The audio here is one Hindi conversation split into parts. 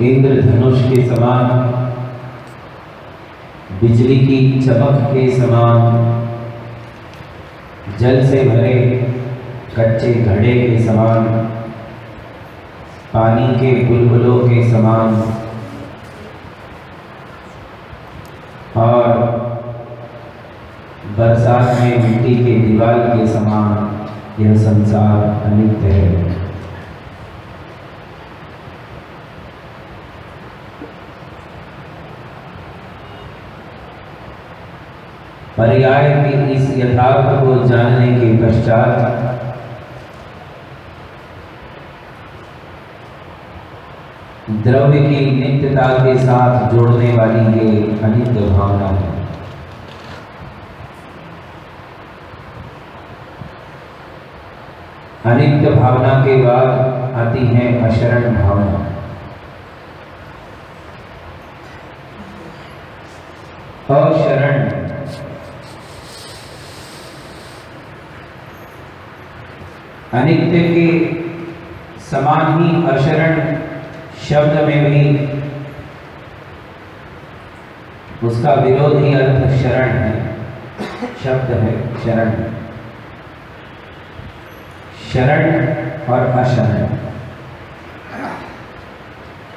इंद्रधनुष के समान, बिजली की चमक के समान, जल से भरे कच्चे घड़े के समान, पानी के बुलबुलों के समान और बरसात में मिट्टी के दीवार के समान यह संसार अनित्य है। पर्याय के इस यथार्थ को जानने के पश्चात द्रव्य की नित्यता के साथ जोड़ने वाली ये अनित्य भावना है। अनित्य भावना के बाद आती है अशरण भावना। अशरण अनित्य के समान ही अशरण शब्द में भी उसका विरोधी अर्थ शरण है। शब्द है शरण, शरण और अशरण।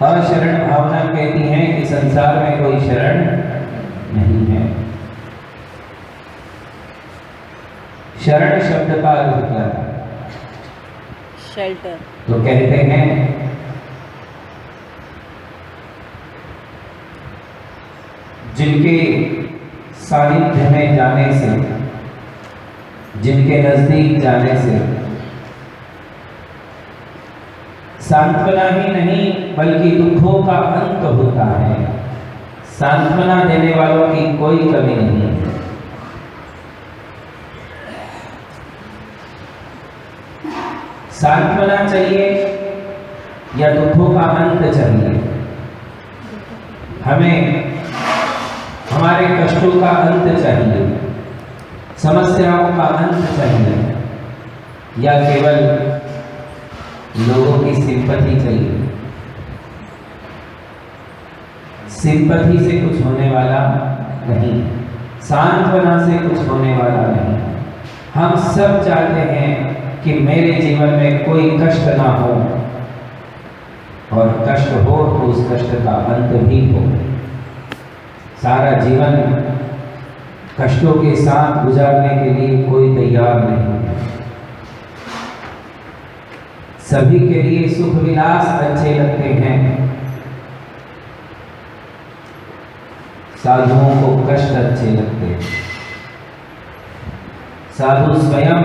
अशरण भावना कहती है कि संसार में कोई शरण नहीं है। शरण शब्द का अर्थ क्या है? शेल्टर। तो कहते हैं जिनके सानिध्य में जाने से, जिनके नजदीक जाने से सांत्वना ही नहीं बल्कि दुखों का अंत होता है। सांत्वना देने वालों की कोई कमी नहीं है। सांत्वना चाहिए या दुखों का अंत चाहिए? हमें हमारे कष्टों का अंत चाहिए, समस्याओं का अंत चाहिए, या केवल लोगों की सिंपैथी चाहिए? सिंपैथी से कुछ होने वाला नहीं, सांत्वना से कुछ होने वाला नहीं। हम सब चाहते हैं कि मेरे जीवन में कोई कष्ट ना हो, और कष्ट हो तो उस कष्ट का अंत भी हो। सारा जीवन कष्टों के साथ गुजारने के लिए कोई तैयार नहीं है। सभी के लिए सुख विलास अच्छे लगते हैं, साधुओं को कष्ट अच्छे लगते हैं। साधु स्वयं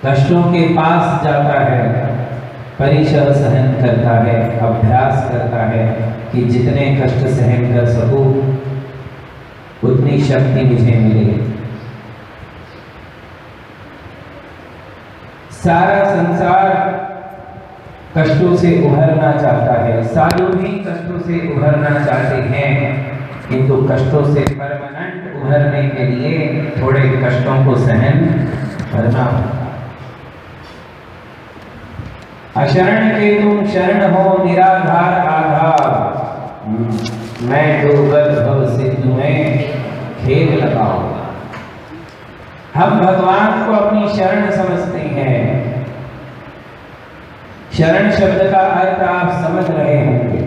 कष्टों के पास जाता है, परिचय सहन करता है, अभ्यास करता है कि जितने कष्ट सहन कर सकूं उतनी शक्ति मुझे मिले। सारा संसार कष्टों से उभरना चाहता है, साधु भी कष्टों से उभरना चाहते हैं, किंतु कष्टों से परमानेंट उभरने के लिए थोड़े कष्टों को सहन करना होता। अशरण के तुम शरण हो निराधार आधार, मैं डूबत भव सिंधु में खेल लगाऊंगा। हम भगवान को अपनी शरण समझते हैं। शरण शब्द का अर्थ आप समझ रहे होंगे।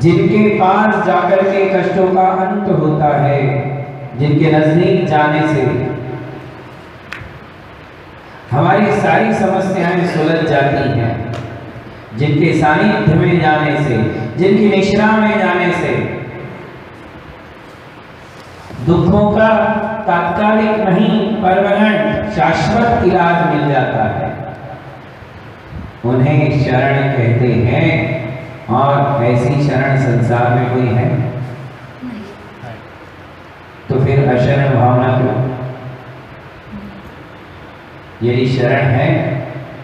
जिनके पास जाकर के कष्टों का अंत होता है, जिनके नजदीक जाने से हमारी सारी समस्याएं सुलझ जाती हैं, जिनके सानिध्य में जाने से, जिनकी निश्रा में जाने से दुखों का तात्कालिक नहीं परमानेंट शाश्वत इलाज मिल जाता है, उन्हें शरण कहते हैं। और ऐसी शरण संसार में कोई है? तो फिर अशरण भावना क्यों? यदि शरण है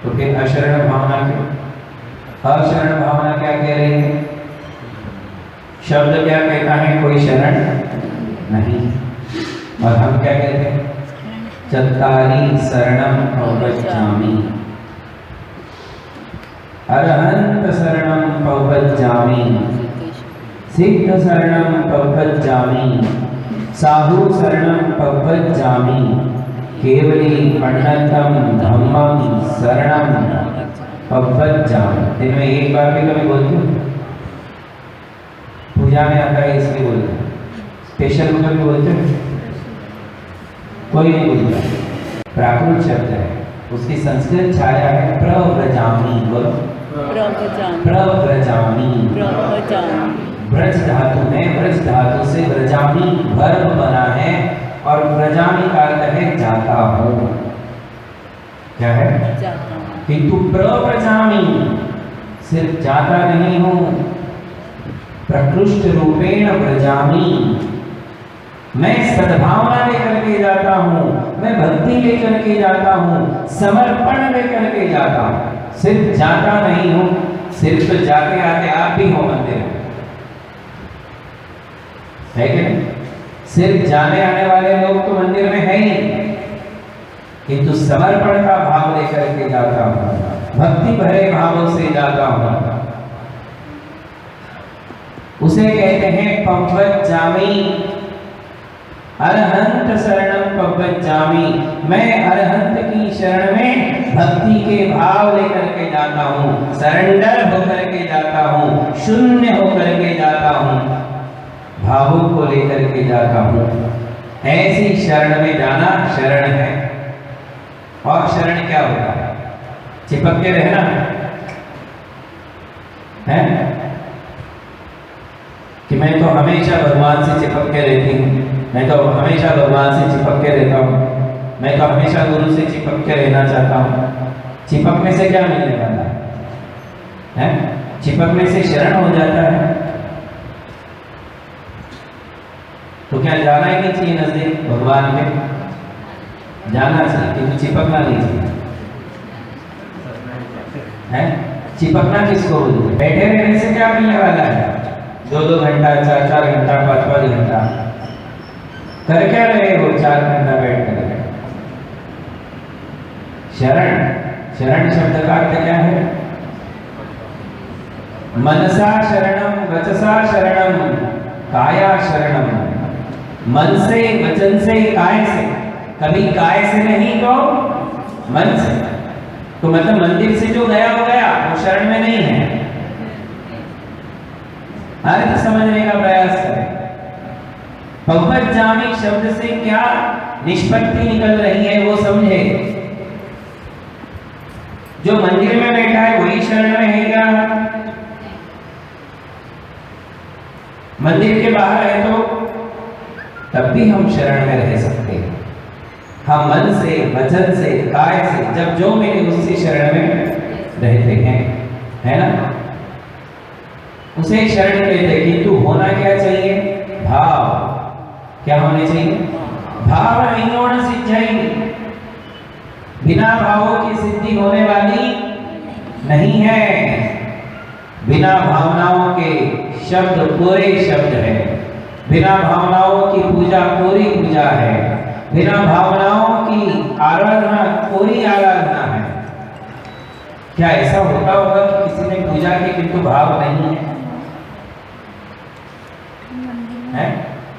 तो फिर अशरण भावना क्यों? अशरण भावना क्या कह रही है? शब्द क्या कहता है? कोई शरण नहीं। और हम क्या कहते हैं? चत्तारि शरणम गच्छामि। अरहंत शरणं पवज्जामि, सिद्ध शरणं पवज्जामि, साधु शरणं पवज्जामि, केवली पंडितम धम्मम शरणं पवज्जामि। दिन में एक बार भी कभी बोलते हो? पूजा में आता है इसलिए बोलते हैं। स्पेशल में कभी बोलते हो? कोई नहीं बोलता। प्राकृत शब्द है, उसकी संस्कृत छाया है प्रव्रजामि। बोलो प्रव्रजामि। ब्रज धातु में, ब्रज धातु से व्रजामि वर्ब बना है और व्रजामि का अर्थ है जाता हूँ। क्या है? किंतु प्रव्रजामि सिर्फ जाता नहीं हूँ, प्रकृष्ट रूपेण व्रजामि। मैं सद्भावना लेकर के जाता हूँ, मैं भक्ति लेकर के जाता हूँ, समर्पण लेकर के जाता हूँ। सिर्फ जाता नहीं हूँ, सिर्फ तो जाते आते आप भी हो मंदिर में, है कि नहीं? सिर्फ जाने आने वाले लोग तो मंदिर में है ही, किंतु समर्पण का भाव लेकर के जाता हूँ, भक्ति भरे भावों से जाता हूँ। उसे कहते हैं पवज्जामि। अरहंत शरणं पवज्जामि। मैं अरहंत की शरण में भक्ति के भाव लेकर के जाता हूँ, सरेंडर होकर के जाता हूँ, शून्य होकर के जाता हूँ, भावों को लेकर के जाता हूँ। ऐसी शरण में जाना शरण है। और शरण क्या होता है? चिपक के रहना है कि मैं तो हमेशा भगवान से चिपक के रहती हूँ, मैं तो हमेशा भगवान से चिपक के रहता हूँ, मैं तो हमेशा गुरु से चिपक के रहना चाहता हूँ। चिपकने से क्या मिलने वाला है? चिपकने से शरण हो जाता है। तो क्या जाना ही नहीं चाहिए नजदीक भगवान के? जाना चाहिए, किंतु चिपकना नहीं चाहिए। है? चिपकना किसको बोलते हैं? बैठे रहने से क्या मिलने वाला है? 2-2 घंटा, 4-4 घंटा, 5-5 घंटा कर क्या रहे हो? 4 घंटा बैठ कर। शरण, शरण शब्द का अर्थ क्या है? मनसा शरणम, वचसा शरणम, काया शरणम। मन से, वचन से, काय से। कभी काय से नहीं तो मन से। तो मतलब मंदिर से जो गया हो गया, वो शरण में नहीं है। अर्थ समझने का प्रयास करें। पवज्जामि शब्द से क्या निष्पत्ति निकल रही है वो समझे। जो मंदिर में बैठा है वही शरण में है क्या? मंदिर के बाहर है तो तब भी हम शरण में रह सकते हैं। हम मन से, वचन से, काय से, जब जो मिले उससे शरण में रहते हैं, है ना? उसे शरण कहते हैं। किंतु होना क्या चाहिए? भाव। क्या होने चाहिए? भाव नहीं होना सिद्धाई। बिना भावों की सिद्धि होने वाली नहीं है। बिना भावनाओं के शब्द पूरे शब्द है, बिना भावनाओं की पूजा पूरी पूजा है, बिना भावनाओं की आराधना पूरी आराधना है। क्या ऐसा होता होगा कि किसी ने पूजा की किंतु भाव नहीं है? है?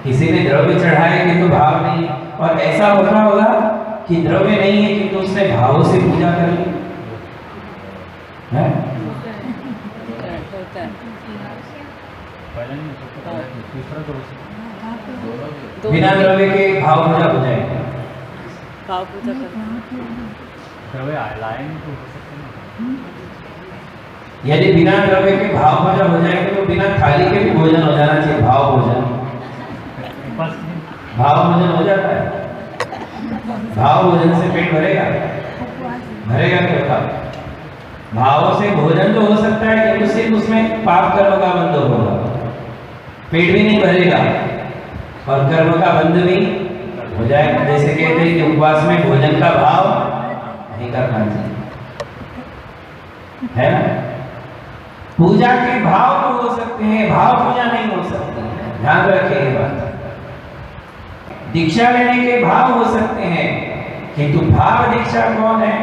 किसी ने द्रव्य चढ़ाए किंतु भाव नहीं है, और ऐसा होता होगा कि द्रव्य नहीं है किंतु उसने भावों से पूजा कर ली है? बिना द्रव्य के भाव पूजा हो जाएगी। भाव पूजा यदि बिना द्रव्य के भाव पूजा हो जाएगी तो बिना थाली के भी भोजन हो जाना चाहिए। भाव भोजन, भाव भोजन हो जाता है। भाव भोजन से पेट भरेगा? भरेगा क्या होता? भावों से भोजन तो हो सकता है किंतु सिर्फ उसमें पाप कर्म का बंध होगा, पेट भी नहीं भरेगा और कर्म का बंध भी हो जाएगा। जैसे कहते हैं कि उपवास में भोजन का भाव नहीं करना चाहिए, है ना? पूजा के भाव तो हो सकते हैं, भाव पूजा नहीं हो सकती। ध्यान रखिए ये बात। दीक्षा लेने के भाव हो सकते हैं किंतु भाव दीक्षा कौन है?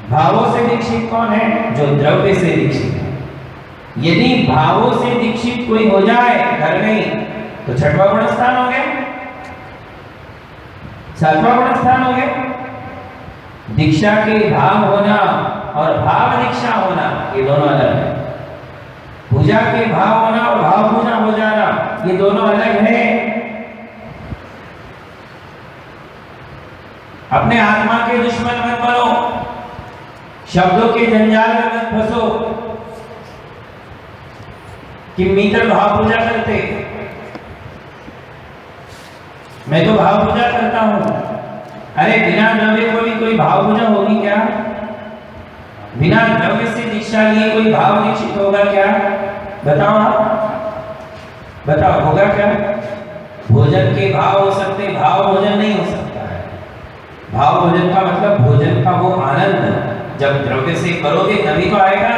भावों से दीक्षित कौन है? जो द्रव्य से दीक्षित है। यदि भावों से दीक्षित कोई हो जाए घर में, तो छठवां गुण स्थान हो गया, सातवां गुण स्थान हो गया। दीक्षा के भाव होना और भाव दीक्षा होना ये दोनों अलग है। पूजा के भाव होना और भाव पूजा हो जाना ये दोनों अलग है। अपने आत्मा के दुश्मन मत बनो, शब्दों के जंजाल में मत फंसो कि मीटर भाव पूजा करते, मैं तो भाव पूजा करता हूं। अरे बिना द्रव्य को भी कोई भाव पूजा होगी क्या? बिना द्रव्य से दीक्षा लिए कोई भाव दीक्षित होगा क्या? बताओ आप, बताओ होगा क्या? भोजन के भाव हो सकते, भाव भोजन नहीं हो सकता है। भाव भोजन का मतलब भोजन का वो आनंद जब द्रव्य से करोगे तभी तो आएगा।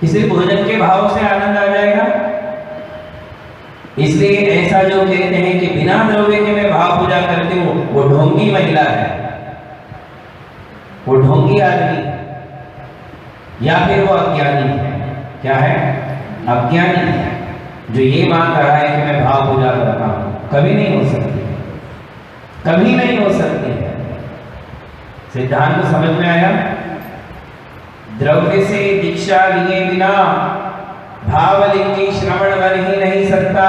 किसी भोजन के भाव से आनंद आ जाएगा? इसलिए ऐसा जो कहते हैं कि बिना द्रव्य के मैं भाव पूजा करती हूँ, वो ढोंगी महिला है, वो ढोंगी आदमी, या फिर वो अज्ञानी है। क्या है? अज्ञानी है, जो ये मान रहा है कि मैं भाव पूजा करता हूँ। कभी नहीं हो सकती, कभी नहीं हो सकती है। सिद्धांत समझ में आया? द्रव्य से दीक्षा लिए बिना भावलिंग की श्रवण बन ही नहीं सकता।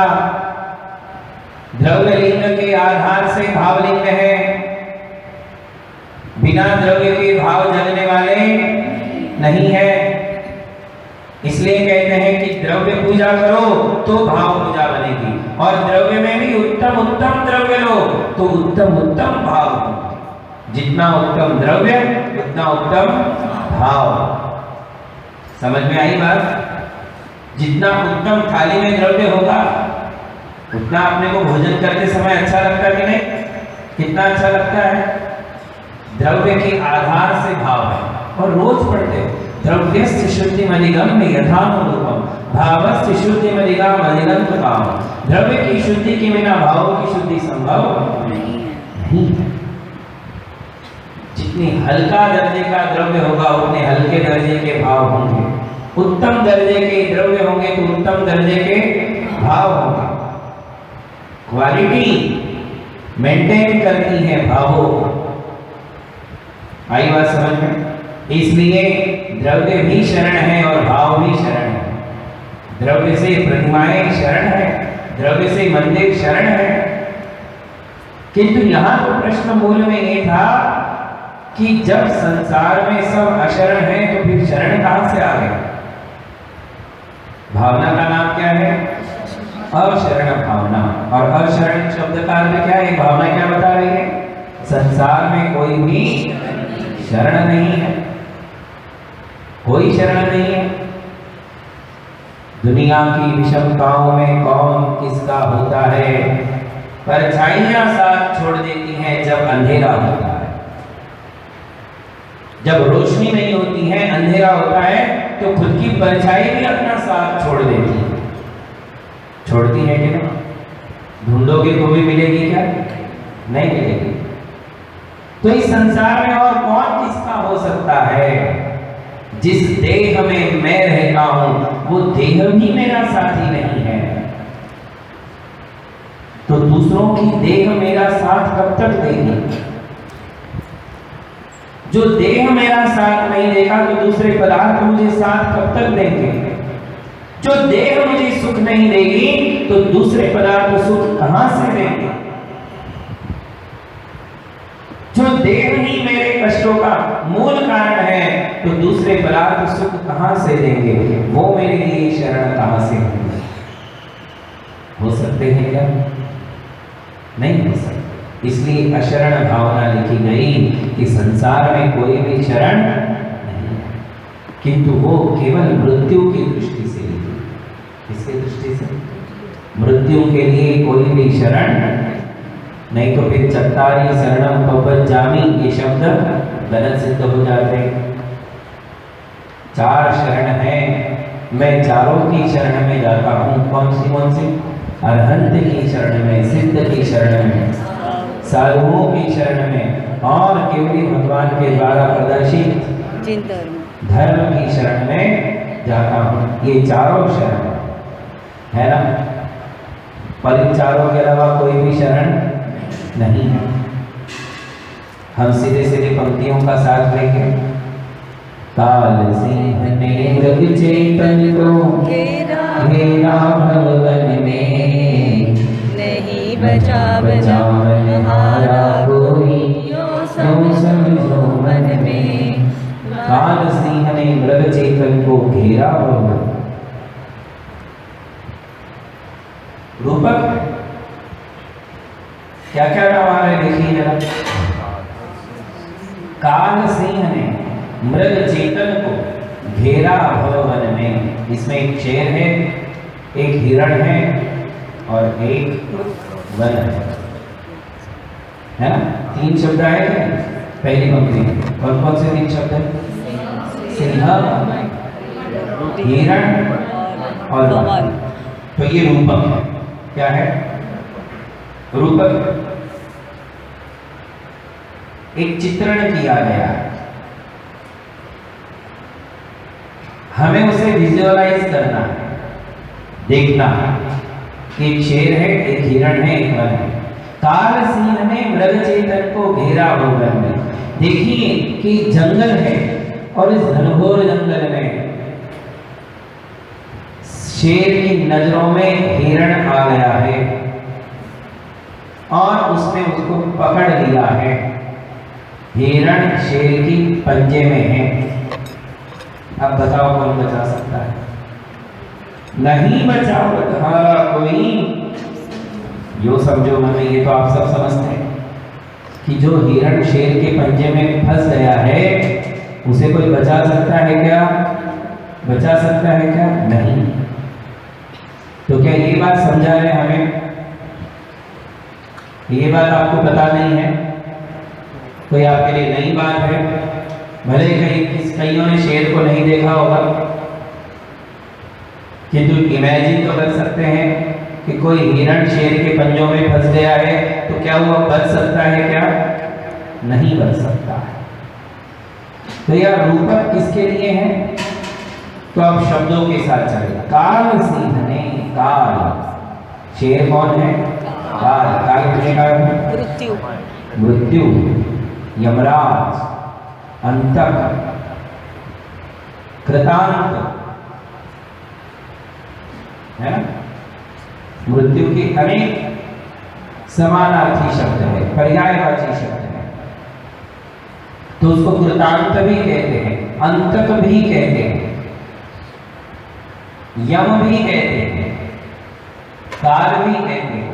द्रव्य लिंग के आधार से भावलिंग है, बिना द्रव्य के भाव जगने वाले नहीं है। इसलिए कहते हैं कि द्रव्य पूजा करो तो भाव पूजा बनेगी, और द्रव्य में भी उत्तम उत्तम द्रव्य लो तो उत्तम उत्तम भाव। जितना उत्तम द्रव्य उतना उत्तम भाव। समझ में आई बात? जितना उत्तम थाली में द्रव्य होगा उतना अपने को भोजन करते समय अच्छा लगता है कि नहीं? कितना अच्छा लगता है? द्रव्य के आधार से भाव है। और रोज पढ़ते हो, द्रव्यस्य शुद्धि मलिगम यथानुरूपम भावस्य शुद्धि मलिगम मलिगम काम। द्रव्य की शुद्धि के बिना भावों की शुद्धि संभव नहीं है। जितनी हल्का दर्जे का द्रव्य होगा उतने हल्के दर्जे के भाव होंगे, उत्तम दर्जे के द्रव्य होंगे तो उत्तम दर्जे के भाव होंगे। क्वालिटी मेंटेन करती है भावों को। आई बात समझ में? इसलिए द्रव्य भी शरण है और भाव भी शरण है। द्रव्य से प्रतिमाएं शरण है, द्रव्य से मंदिर शरण है। किंतु यहां तो प्रश्न मूल में ये था कि जब संसार में सब अशरण है तो फिर शरण कहां से आ गए? भावना का नाम क्या है? अशरण भावना। और अशरण शब्द का अर्थ क्या है? भावना क्या बता रही है? संसार में कोई भी शरण नहीं है, कोई शरण नहीं है। दुनिया की विषमताओं में कौन किसका होता है? परछाइयां साथ छोड़ देती हैं जब अंधेरा होता है। जब रोशनी नहीं होती है, अंधेरा होता है, तो खुद की परछाई भी अपना साथ छोड़ देती है। छोड़ती है कि नहीं? ढूंढोगे तो भी मिलेगी क्या? नहीं मिलेगी। तो इस संसार में और कौन किसका हो सकता है? जिस देह में मैं रहता हूं वो देह भी मेरा साथी नहीं है, तो दूसरों की देह मेरा साथ कब तक देगी? जो देह मेरा साथ नहीं देगा तो दूसरे पदार्थ मुझे साथ कब तक देंगे? जो देह मुझे सुख नहीं देगी तो दूसरे पदार्थ सुख कहां से देंगे? जो देह ही मेरे कष्टों का मूल कारण है तो दूसरे पदार्थ सुख कहां से देंगे? वो मेरे लिए शरण कहां से होंगे? हो सकते हैं क्या? नहीं हो सकते। इसलिए अशरण भावना लिखी गई कि संसार में कोई भी शरण नहीं है, किंतु वो केवल मृत्यु की दृष्टि से लिखी। किसकी दृष्टि से? मृत्यु के लिए कोई भी शरण नहीं, तो फिर चत्तारी शरणम पवज्जामि ये शब्द गलत सिद्ध हो जाते। चार शरण हैं, मैं चारों की शरण में जाता हूँ। कौन सी? अरहंत की शरण में, सिद्ध की शरण में, साधुओं की शरण में, और केवल भगवान के द्वारा प्रदर्शित जिन धर्म धर्म की शरण में जाता हूँ। ये चारों शरण है ना, पर इन चारों के अलावा कोई भी शरण नहीं है। हम सीधे सीधे पंक्तियों का साथ लेंगे। काल सिंह ने मृग चेतन को घेरा भवन में, नहीं बचा हमारा कोई यो समझो मन में। काल सिंह ने मृग चेतन को घेरा भवन। रूपक क्या क्या नाम आ रहे देखिए जरा। काल सिंह ने मृग चेतन को घेरा भवन में। इसमें एक शेर है, एक हिरण है और एक वन है ना। तीन शब्द आए थे पहली पंक्ति में। कौन कौन से तीन शब्द है? सिंह, हिरण और वन। तो ये रूपक है। क्या है? रूपक एक चित्रण किया गया है, हमें उसे विजुअलाइज करना है, देखना है। एक शेर है, एक हिरण है, एक वन है। काल सिंह ने मृग चेतन को घेरा भवन में। देखिए कि जंगल है और इस घनघोर जंगल में शेर की नजरों में हिरण आ गया है और उसने उसको पकड़ लिया है। हिरण शेर की पंजे में है। अब बताओ कौन बचा सकता है? नहीं बचा तुम्हारा कोई। यो समझो मन में, ये तो आप सब समझते हैं कि जो हिरण शेर के पंजे में फंस गया है उसे कोई बचा सकता है क्या? बचा सकता है क्या? नहीं। तो क्या ये बात समझा है हमें? ये बात आपको पता नहीं है? कोई आपके लिए नई बात है? भले कईयों ने शेर को नहीं देखा होगा, किंतु इमेजिन तो कर सकते हैं कि कोई हिरण शेर के पंजों में फंस गया है तो क्या वो बच सकता है क्या? नहीं बच सकता है। तो यह रूपक किसके लिए है? तो अब शब्दों के साथ चलेगा। काल सिंह ने, काल शेर कौन है? काल। काल किसने कहा? मृत्यु, मृत्यु, यमराज, अंतक, कृतांत है ना। मृत्यु के अनेक समानार्थी शब्द है, पर्यायवाची शब्द है। तो उसको कृतांत भी कहते हैं, अंतक भी कहते हैं, यम भी कहते हैं, काल भी कहते हैं।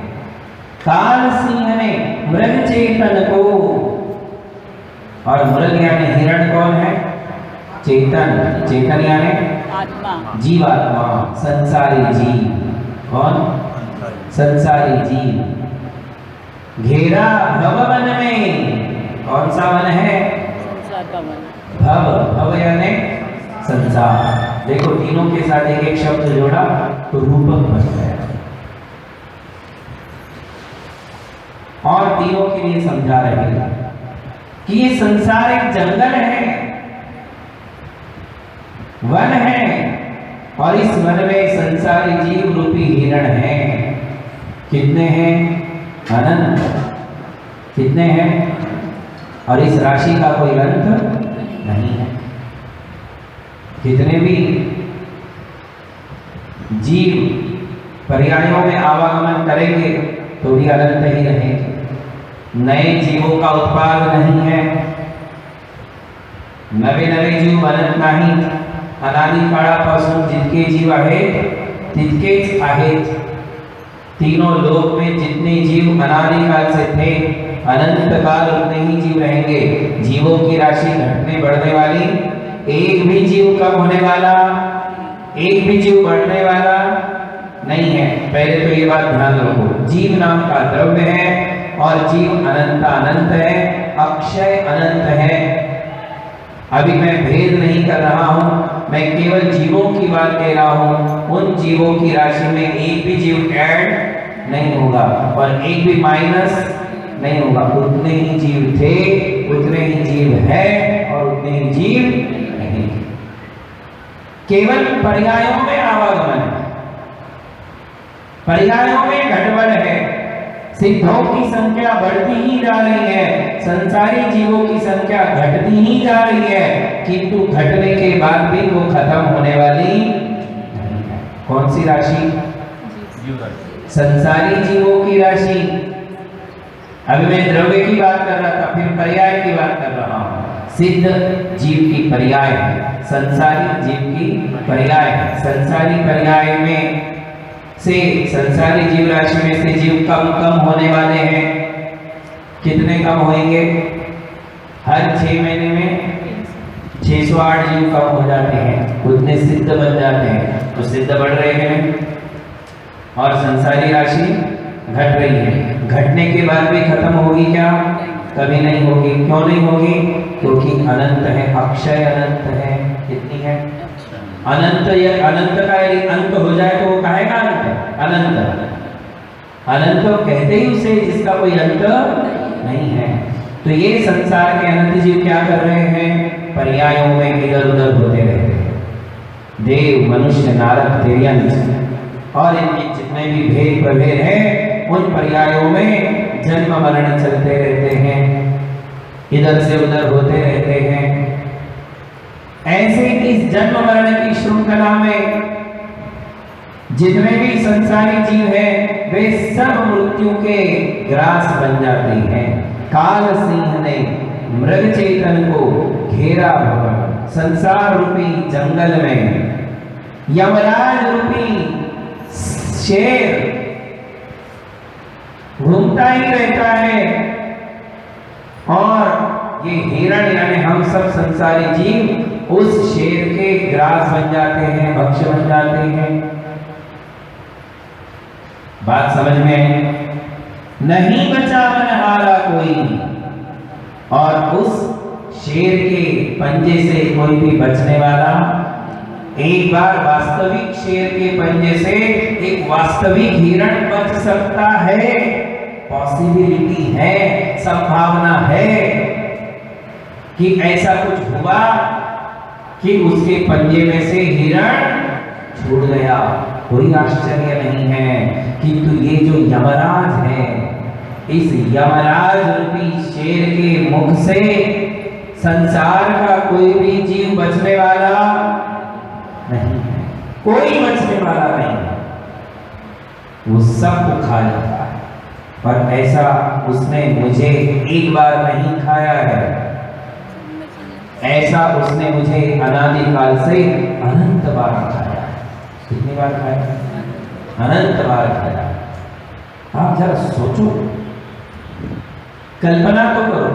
काल सिंह ने मृग चेतन को, और मृग यानी हिरण कौन है? चेतन। चेतन यानी आत्मा, जीवात्मा, संसारी जीव। कौन? संसारी जीव। घेरा भवन में। कौन सा वन है? संसार का मन। भव, भव यानी संसार। देखो तीनों के साथ एक एक शब्द जोड़ा तो रूपक बन गया। और तीनों के लिए समझा रहे हैं कि ये संसार एक जंगल है, वन है, और इस वन में संसारी जीव रूपी हिरण है। कितने हैं? अनंत। कितने हैं? और इस राशि का कोई अंत नहीं है। कितने भी जीव पर्यायों में आवागमन करेंगे तो भी अनंत ही रहेंगे। नए जीवों का उत्पाद नहीं है, नवे नवे जीव बनत नाही। अनादि काळापासून जितके जीव आहेत तितकेच आहेत। तीनों लोक में जितने जीव अनादिकाल से थे अनंत काल उतने ही जीव रहेंगे। जीवों की राशि घटने बढ़ने वाली, एक भी जीव कम होने वाला, एक भी जीव बढ़ने वाला नहीं है। पहले तो ये बात ध्यान रखो, जीव नाम का द्रव्य है और जीव अनंत अनंत है, अक्षय अनंत है। अभी मैं भेद नहीं कर रहा हूं, मैं केवल जीवों की बात कह रहा हूं। उन जीवों की राशि में एक भी जीव ऐड नहीं होगा और एक भी माइनस नहीं होगा। उतने ही जीव थे, उतने ही जीव है और उतने ही जीव नहीं। केवल पर्यायों में आवागमन है, पर्यायों में गड़बड़ है। सिद्धों की संख्या बढ़ती ही जा रही है, संसारी जीवों की संख्या घटती ही जा रही है, किंतु घटने के बाद भी वो खत्म होने वाली नहीं है। कौन सी राशि? संसारी जीवों की राशि। अभी मैं द्रव्य की बात कर रहा था, फिर पर्याय की बात कर रहा हूं। सिद्ध जीव की पर्याय है, संसारी जीव की पर्याय है। संसारी पर्याय में से संसारी जीव राशि में से जीव कम कम होने वाले हैं। कितने कम होंगे? हर 6 महीने में 608 जीव कम हो जाते हैं, उतने सिद्ध बन जाते हैं। तो सिद्ध बढ़ रहे हैं और संसारी राशि घट रही है। घटने के बाद भी खत्म होगी क्या? कभी नहीं होगी। क्यों नहीं होगी? क्योंकि अनंत है, अक्षय अनंत है। कितनी है? अनंत। या अनंत का यदि अंत हो जाए तो वो कहेगा अंत? अनंत। अनंत कहते ही उसे जिसका कोई अंत नहीं है। तो ये संसार के अनंत जीव क्या कर रहे हैं? पर्यायों में इधर उधर होते रहते हैं। देव, मनुष्य, नारद, तिर्यंत और इनके जितने भी भेद प्रभेद हैं, उन पर्यायों में जन्म मरण चलते रहते हैं, इधर से उधर होते रहते हैं। ऐसे इस जन्म मरण की श्रृंखला में जितने भी संसारी जीव हैं, वे सब मृत्यु के ग्रास बन जाते हैं। काल सिंह ने मृग चेतन को घेरा भवन, संसार रूपी जंगल में यमराज रूपी शेर घूमता ही रहता है और ये हिरण यानी हम सब संसारी जीव उस शेर के ग्रास बन जाते हैं, भक्ष्य बन जाते हैं। बात समझ में आई? नहीं बचा मनहारा कोई, और उस शेर के पंजे से कोई भी बचने वाला। एक बार वास्तविक शेर के पंजे से एक वास्तविक हिरण बच सकता है, पॉसिबिलिटी है, संभावना है कि ऐसा कुछ हुआ कि उसके पंजे में से हिरण छूट गया। कोई आश्चर्य नहीं है। किंतु ये जो यमराज है, इस यमराज रूपी शेर के मुख से संसार का कोई भी जीव बचने वाला नहीं है, कोई बचने वाला नहीं है। वो सबको खा जाता है। पर ऐसा उसने मुझे एक बार नहीं खाया है, ऐसा उसने मुझे अनादिकाल से अनंत बार खाया है। कितनी बार खाया? अनंत बार खाया। आप जरा सोचो, कल्पना तो करो,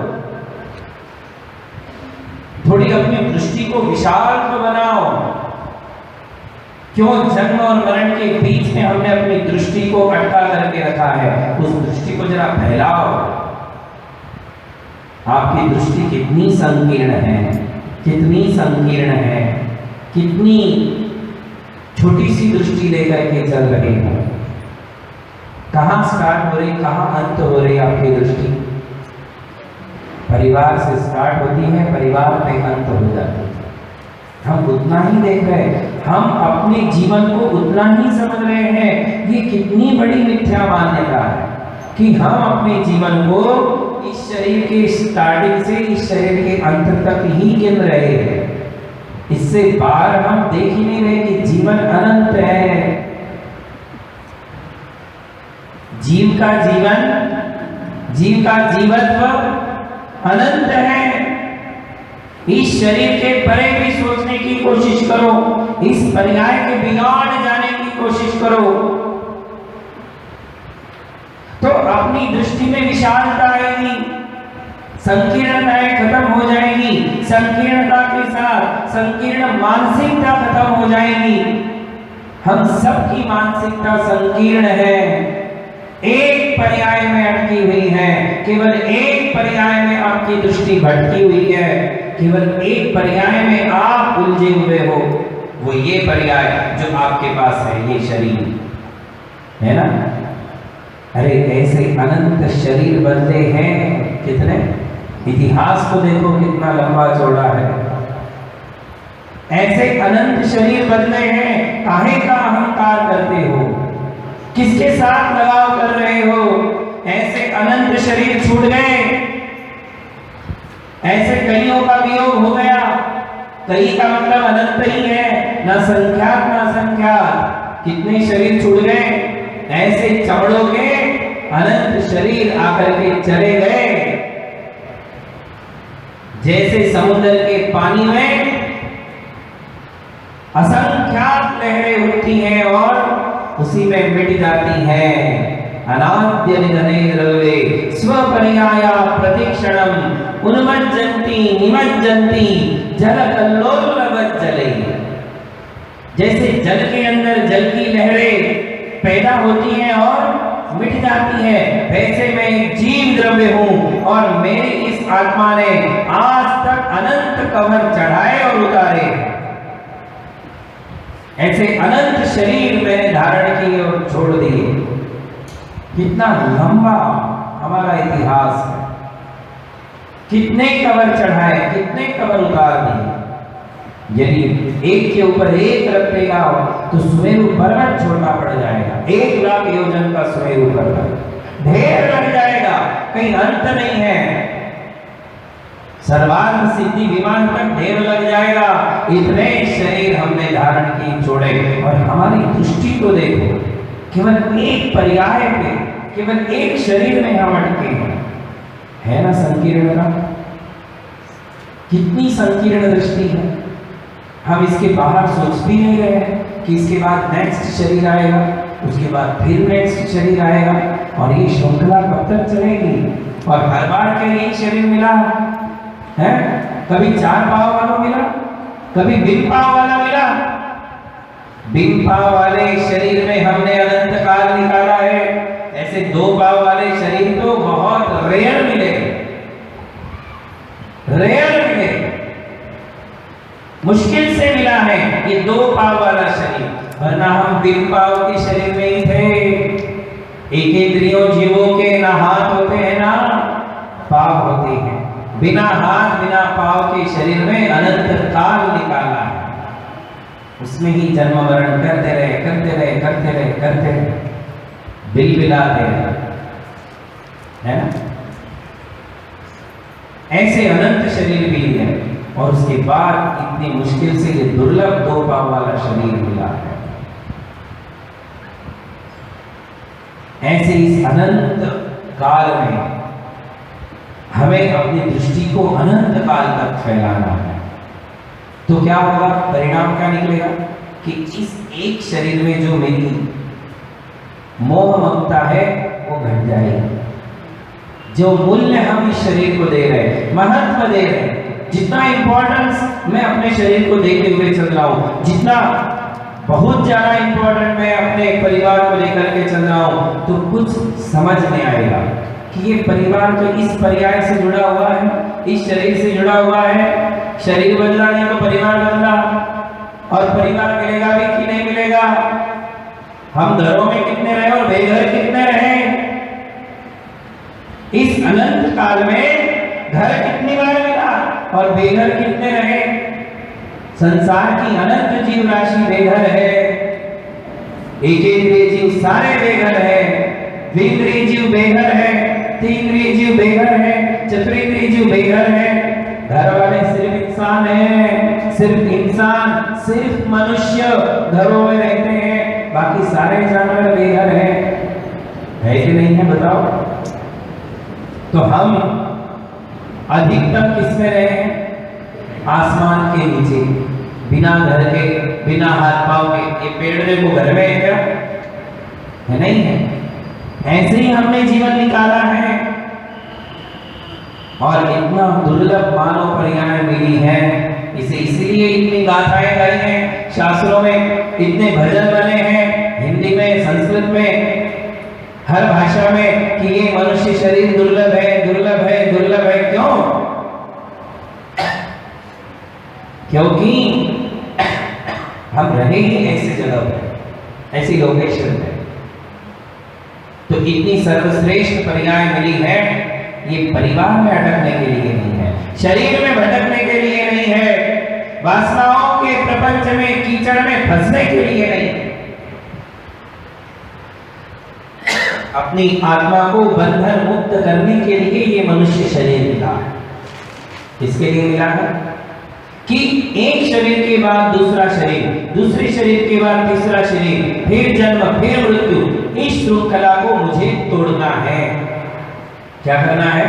थोड़ी अपनी दृष्टि को विशाल तो बनाओ। क्यों जन्म और मरण के बीच में हमने अपनी दृष्टि को अटका करके रखा है? उस दृष्टि को जरा फैलाओ। आपकी दृष्टि कितनी संकीर्ण है, कितनी संकीर्ण है, कितनी छोटी सी दृष्टि लेकर के चल रहे हो। कहां स्टार्ट हो रही, कहां अंत हो रही आपकी दृष्टि? परिवार से स्टार्ट होती है, परिवार में अंत हो जाती है। हम उतना ही देख रहे हैं, हम अपने जीवन को उतना ही समझ रहे हैं। ये कितनी बड़ी मिथ्या मान्यता है कि हम अपने जीवन को इस शरीर के स्टार्टिंग से इस शरीर के अंत तक ही गिन रहे हैं। इससे बाहर हम देख ही नहीं रहे कि जीवन अनंत है। जीव का जीवत्व अनंत है। इस शरीर के परे भी सोचने की कोशिश करो, इस पर्याय के बियॉन्ड जाने की कोशिश करो, तो अपनी दृष्टि में विशालता आएगी, संकीर्णताएं खत्म हो जाएगी। संकीर्णता के साथ संकीर्ण मानसिकता खत्म हो जाएगी। हम सबकी मानसिकता संकीर्ण है, एक पर्याय में अटकी हुई है। केवल एक पर्याय में आपकी दृष्टि भटकी हुई है, केवल एक पर्याय में आप उलझे हुए हो। वो ये पर्याय जो आपके पास है, ये शरीर है ना। अरे ऐसे अनंत शरीर बनते हैं कितने, इतिहास को देखो कितना लंबा चौड़ा है। ऐसे अनंत शरीर बनते हैं, काहे का अहंकार करते हो, किसके साथ लगाव कर रहे हो? ऐसे अनंत शरीर छूट गए, ऐसे कईयों का वियोग हो गया। कई का मतलब अनंत ही है, ना संख्यात ना असंख्यात। कितने शरीर छूट गए, ऐसे चमड़ों के अनंत शरीर आकर के चले गए। जैसे समुद्र के पानी में असंख्यात लहरें उठती हैं और उसी में मिट जाती हैं। अनाद्य निधने द्रवे स्वपर्याया प्रतिक्षणम उन्मज्जन्ति निमज्जन्ति जलकल्लोलवज्जले। जैसे जल के अंदर जल की लहरें पैदा होती हैं और मिट जाती है, वैसे मैं एक जीव द्रव्य हूं और मेरी इस आत्मा ने आज तक अनंत कवर चढ़ाए और उतारे। ऐसे अनंत शरीर मैंने धारण किए और छोड़ दिए। कितना लंबा हमारा इतिहास है, कितने कवर चढ़ाए, कितने कवर उतार दिए। यदि एक के ऊपर एक रख देगा तो सुमेरु पर्वत छोड़ना पड़ जाएगा। 1 लाख योजन का सुमेरु पर्वत ढेर लग जाएगा, कहीं अंत नहीं है। सर्वार्थ सिद्धि विमान तक ढेर लग जाएगा। इतने शरीर हमने धारण किए छोड़े, और हमारी दृष्टि को देखो, केवल एक पर्याय पे, केवल एक शरीर में हम अटके हैं। है ना संकीर्णता, कितनी संकीर्ण दृष्टि है। हम इसके बाहर सोच भी नहीं रहे हैं कि इसके बाद नेक्स्ट शरीर आएगा, उसके बाद फिर नेक्स्ट शरीर आएगा, और ये श्रृंखला कब तक चलेगी। और हर बार के यही शरीर मिला है, कभी 4 पांव वाला मिला, कभी बिन पांव वाला मिला। बिन पांव वाले शरीर में हमने अनंत काल निकाला है, ऐसे 2 पांव वाले शरीर तो बहुत रेयर मिले, रेयर मिले, मुश्किल से मिला है ये 2 पांव वाला शरीर, वरना हम बिन पांव के शरीर में ही थे। एकेंद्रियों जीवों के ना हाथ होते हैं ना पांव होते हैं। बिना हाथ बिना पांव के शरीर में अनंत काल निकाला है, उसमें ही जन्म मरण करते रहे करते रहे करते रहे करते रहे, बिलबिलाते रहे, है ना। ऐसे अनंत शरीर भी है, और उसके बाद इतनी मुश्किल से ये दुर्लभ 2 पांव वाला शरीर मिला है। ऐसे इस अनंत काल में हमें अपनी दृष्टि को अनंत काल तक फैलाना है। तो क्या होगा, परिणाम क्या निकलेगा कि इस एक शरीर में जो मेरी मोह ममता है वो घट जाएगी। जो मूल्य हम इस शरीर को दे रहे हैं, महत्व दे रहे हैं, जितना इंपॉर्टेंस मैं अपने शरीर को देते हुए चल रहा हूं, जितना बहुत ज्यादा इंपॉर्टेंट मैं अपने परिवार को लेकर के चल रहा हूं, तो कुछ समझ में आएगा कि ये परिवार तो इस पर्याय से जुड़ा हुआ है, इस शरीर से जुड़ा हुआ है। शरीर बदला नहीं तो परिवार बदला, और परिवार मिलेगा भी कि नहीं मिलेगा। हम घरों में कितने रहे और बेघर कितने रहे। इस अनंत काल में घर कितनी बार मिला और बेघर कितने रहे। संसार की अनंत जीव राशि बेघर है, एकेंद्रिय जीव सारे बेघर है, द्विंद्रिय जीव बेघर है, तीन्द्रिय जीव बेघर है, चतुरिंद्रिय जीव बेघर है। घर वाले सिर्फ इंसान है, सिर्फ इंसान, सिर्फ मनुष्य घरों में रहते हैं, बाकी सारे जानवर बेघर है कि नहीं है बताओ। तो हम अधिकतम किसमें रहे हैं, आसमान के नीचे, बिना घर के, बिना हाथ पांव के। ये पेड़ देखो घर में है क्या, है नहीं है। ऐसे ही हमने जीवन निकाला है, और इतना दुर्लभ मानव पर्याय मिली है। इसे इसलिए इतनी गाथाएं गाई हैं शास्त्रों में, इतने भजन बने हैं हिंदी में, संस्कृत में, हर भाषा में, कि ये मनुष्य शरीर दुर्लभ है, दुर्लभ है, दुर्लभ है। क्यों? क्योंकि हम रहे ही ऐसे जगह पर, ऐसी लोकेशन है। तो तो इतनी सर्वश्रेष्ठ पर्याय मिली है, ये परिवार में अटकने के लिए नहीं है, शरीर में भटकने के लिए नहीं है, वासनाओं के प्रपंच में कीचड़ में फंसने के लिए नहीं, अपनी आत्मा को बंधन मुक्त करने के लिए ये मनुष्य शरीर मिला है। किसके लिए मिला है? कि एक शरीर के बाद दूसरा शरीर, दूसरे शरीर के बाद तीसरा शरीर, फिर जन्म, फिर मृत्यु, इस श्रृंखला को मुझे तोड़ना है। क्या करना है?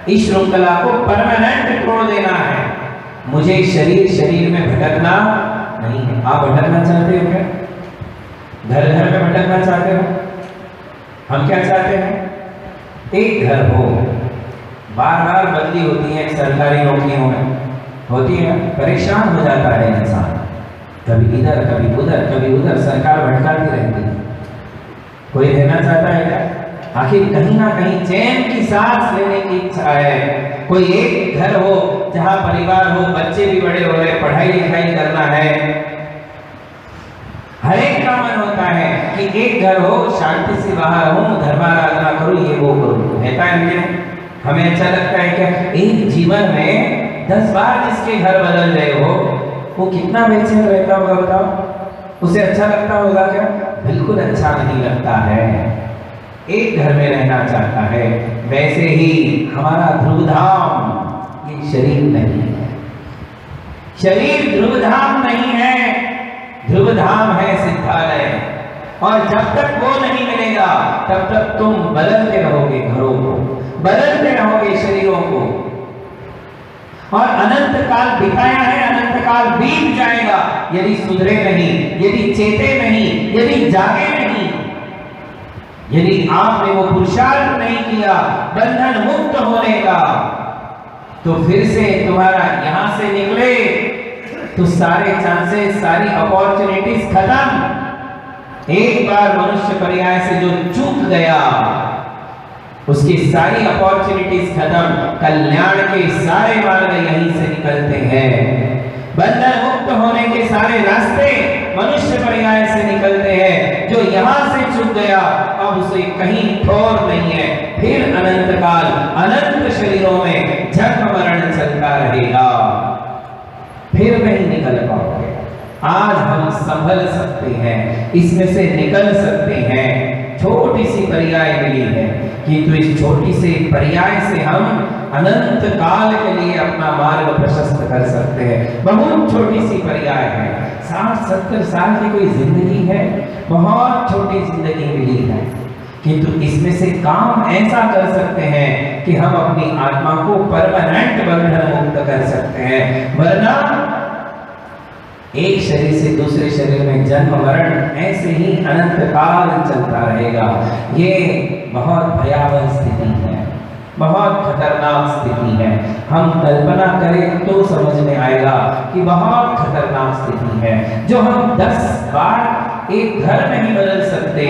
इस श्रृंखला को परमानेंट तोड़ देना है। मुझे शरीर में भटकना नहीं है। आप भटकना चाहते हो क्या? घर घर में भटकना चाहते हो? हम क्या चाहते हैं? एक घर हो, बार बार बदली होती है सरकारी नौकरियों में, होती है, परेशान हो जाता है इंसान, कभी इधर कभी उधर कभी उधर, सरकार भटकाती रहती है। कोई रहना चाहता है क्या? आखिर कहीं ना कहीं चैन की सांस लेने की इच्छा है। कोई एक घर हो जहां परिवार हो, बच्चे भी बड़े हो रहे, पढ़ाई लिखाई करना है, हर एक का मन होता है कि एक घर हो, शांति से बाहर हूं, धर्माराधना करूं, ये वो करूं। रहता है नहीं? हमें अच्छा लगता है क्या? एक जीवन में 10 बार जिसके घर बदल रहे हो, वो कितना बेचैन रहता होगा बताओ? उसे अच्छा लगता होगा क्या? बिल्कुल अच्छा नहीं लगता है। एक घर में रहना चाहता है। वैसे ही हमारा ध्रुवधाम ये शरीर नहीं है, शरीर ध्रुवधाम नहीं है, ध्रुवधाम है सिद्धालय। और जब तक वो नहीं मिलेगा तब तक तुम बदलते रहोगे घरों को, बदलते रहोगे शरीरों को, और अनंत काल बिताया है, अनंत काल बीत जाएगा यदि सुधरे नहीं, यदि चेते नहीं, यदि जागे नहीं, यदि आपने वो पुरुषार्थ नहीं किया बंधन मुक्त होने का, तो फिर से तुम्हारा यहां से निकले तो सारे चांसेस, सारी अपॉर्चुनिटीज खत्म। एक बार मनुष्य पर्याय से जो चूक गया, उसकी सारी अपॉर्चुनिटीज खत्म। कल्याण के सारे मार्ग यहीं से निकलते हैं। बंधन मुक्त होने के सारे रास्ते मनुष्य पर्याय से निकलते हैं। जो यहां से चूक गया, अब उसे कहीं ठौर नहीं है, फिर अनंत काल अनंत शरीरों में जन्म मरण चलता रहेगा, फिर नहीं निकल पाओगे। आज हम संभल सकते हैं, इसमें से निकल सकते हैं। छोटी सी पर्याय मिली है, किंतु इस छोटी सी पर्याय से हम अनंत काल के लिए अपना मार्ग प्रशस्त कर सकते हैं। बहुत छोटी सी पर्याय है, 60-70 साल की कोई जिंदगी है, बहुत छोटी जिंदगी मिली है, किंतु इसमें से काम ऐसा कर सकते हैं कि हम अपनी आत्मा को परमानेंट बंधन मुक्त कर सकते हैं। वरना एक शरीर से दूसरे शरीर में जन्म मरण ऐसे ही अनंत काल चलता रहेगा। ये बहुत भयावह स्थिति है, बहुत खतरनाक स्थिति है। हम कल्पना करें तो समझ में आएगा कि बहुत खतरनाक स्थिति है। जो हम 10 बार एक घर नहीं बदल सकते,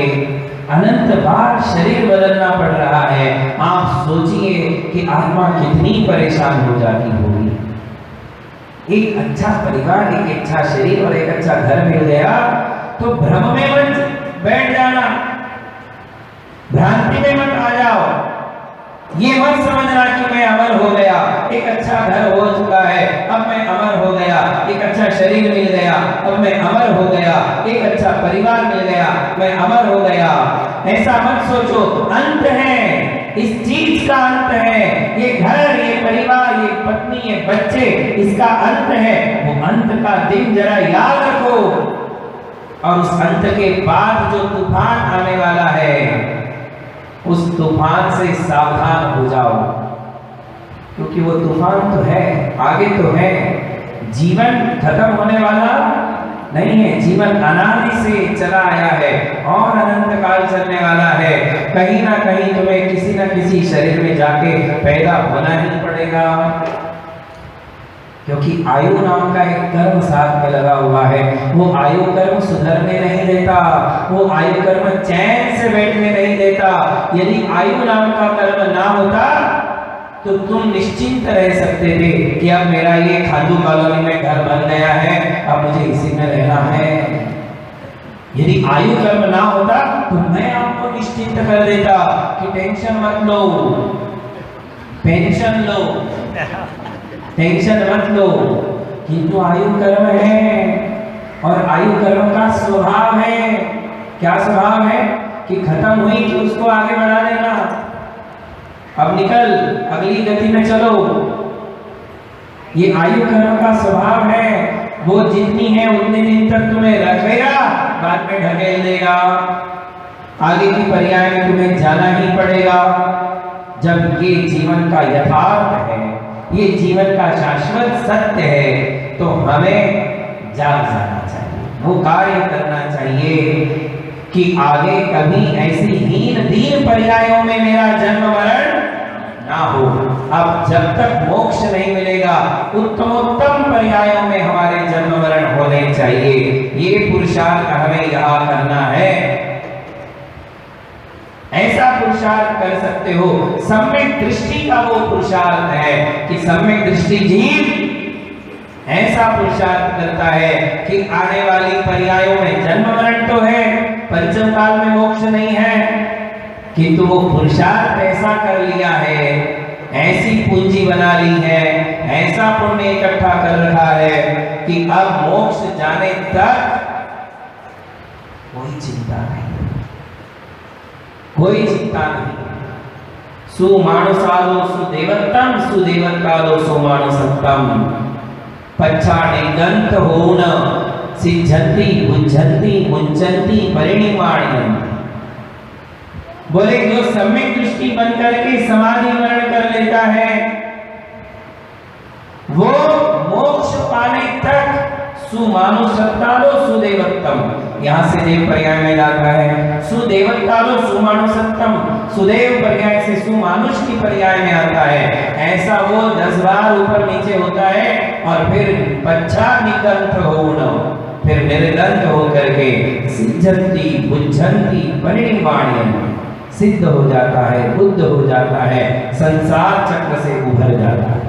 अनंत बार शरीर बदलना पड़ रहा है। आप सोचिए कि आत्मा कितनी परेशान हो जाती होगी। एक अच्छा परिवार, एक अच्छा शरीर और एक अच्छा घर मिल गया तो भ्रम में मत बैठ जाना, भ्रांति में मत आ जाओ। ये मत समझना कि मैं अमर हो गया, एक अच्छा घर हो चुका है, अब मैं अमर हो गया, एक अच्छा शरीर मिल गया, अब मैं अमर हो गया, एक अच्छा परिवार मिल गया, मैं अमर हो गया। ऐसा मत सोचो। अंत है, इस चीज का अंत है। ये घर, ये परिवार, ये पत्नी, ये बच्चे, इसका अंत है। वो अंत का दिन जरा याद रखो, और उस अंत के बाद जो तूफान आने वाला है, उस तूफान से सावधान हो जाओ, क्योंकि वो तूफान तो है, आगे तो है। जीवन खत्म होने वाला नहीं है, जीवन अनादि से चला आया है और अनंत काल चलने वाला है। कहीं ना कहीं तुम्हें किसी न किसी शरीर में जाके पैदा होना ही पड़ेगा, क्योंकि आयु नाम का एक कर्म साथ में लगा हुआ है। वो आयु कर्म सुधरने नहीं देता, वो आयु कर्म चैन से बैठने नहीं देता। यदि आयु नाम का कर्म ना होता तो तुम निश्चिंत रह सकते थे कि अब मेरा ये खादू कॉलोनी में घर बन गया है, अब मुझे इसी में रहना है। यदि आयु कर्म ना होता तो मैं आपको निश्चिंत कर देता कि टेंशन मत लो, पेंशन लो, टेंशन मत लो। किंतु आयु कर्म है और आयु कर्म का स्वभाव है। क्या स्वभाव है? कि खत्म हुई कि उसको आगे बढ़ा देना, अब निकल अगली गति में चलो। ये आयु कर्म का स्वभाव है। वो जितनी है उतने दिन तक तुम्हें रखेगा, बाद में ढकेल देगा। आगे की पर्याय में तुम्हें जाना ही पड़ेगा। जब ये जीवन का यथार्थ है, ये जीवन का शाश्वत सत्य है, तो हमें जाग जाना चाहिए, वो कार्य करना चाहिए कि आगे कभी ऐसी हीन दीन पर्यायों में मेरा जन्म मरण ना हो। अब जब तक मोक्ष नहीं मिलेगा, उत्तमोत्तम पर्यायों में हमारे जन्म मरण होने चाहिए। ये पुरुषार्थ हमें यहाँ करना है। ऐसा पुरुषार्थ कर सकते हो। सम्यक दृष्टि का वो पुरुषार्थ है कि सम्यक दृष्टि जीव ऐसा पुरुषार्थ करता है कि आने वाली पर्यायों में जन्म मरण तो है, पंचम काल में मोक्ष नहीं है, किंतु वो पुरुषार्थ ऐसा कर लिया है, ऐसी पूंजी बना ली है, ऐसा पुण्य इकट्ठा कर रखा है कि अब मोक्ष जाने तक कोई चिंता नहीं, कोई चिंता नहीं। सुमानुषालो सुदेवत्तम, सुदेवत्तालो सुमानुसत्तम। पच्छाड़े गंत होन सिद्धंती बुद्धंती मुंचंती परिणिमाणयन्ति। बोले जो सम्यक दृष्टि बन करके समाधि मरण कर लेता है, वो मोक्ष पाने तक सुमानुसत्तालो सुदेवत्तम, यहां से देव पर्याय में लाता है। सुदेवत्तालो सुमानुसत्तम, सुदेव पर्याय से सुमानुष की पर्याय में आता है। ऐसा वो 10 बार ऊपर नीचे होता है और फिर पच्छा निकंठ होना, फिर निर्दंत होकर के सिद्धंती बुद्धंती परिणिमाणयन्ति, सिद्ध हो जाता है, बुद्ध हो जाता है, संसार चक्र से उभर जाता है।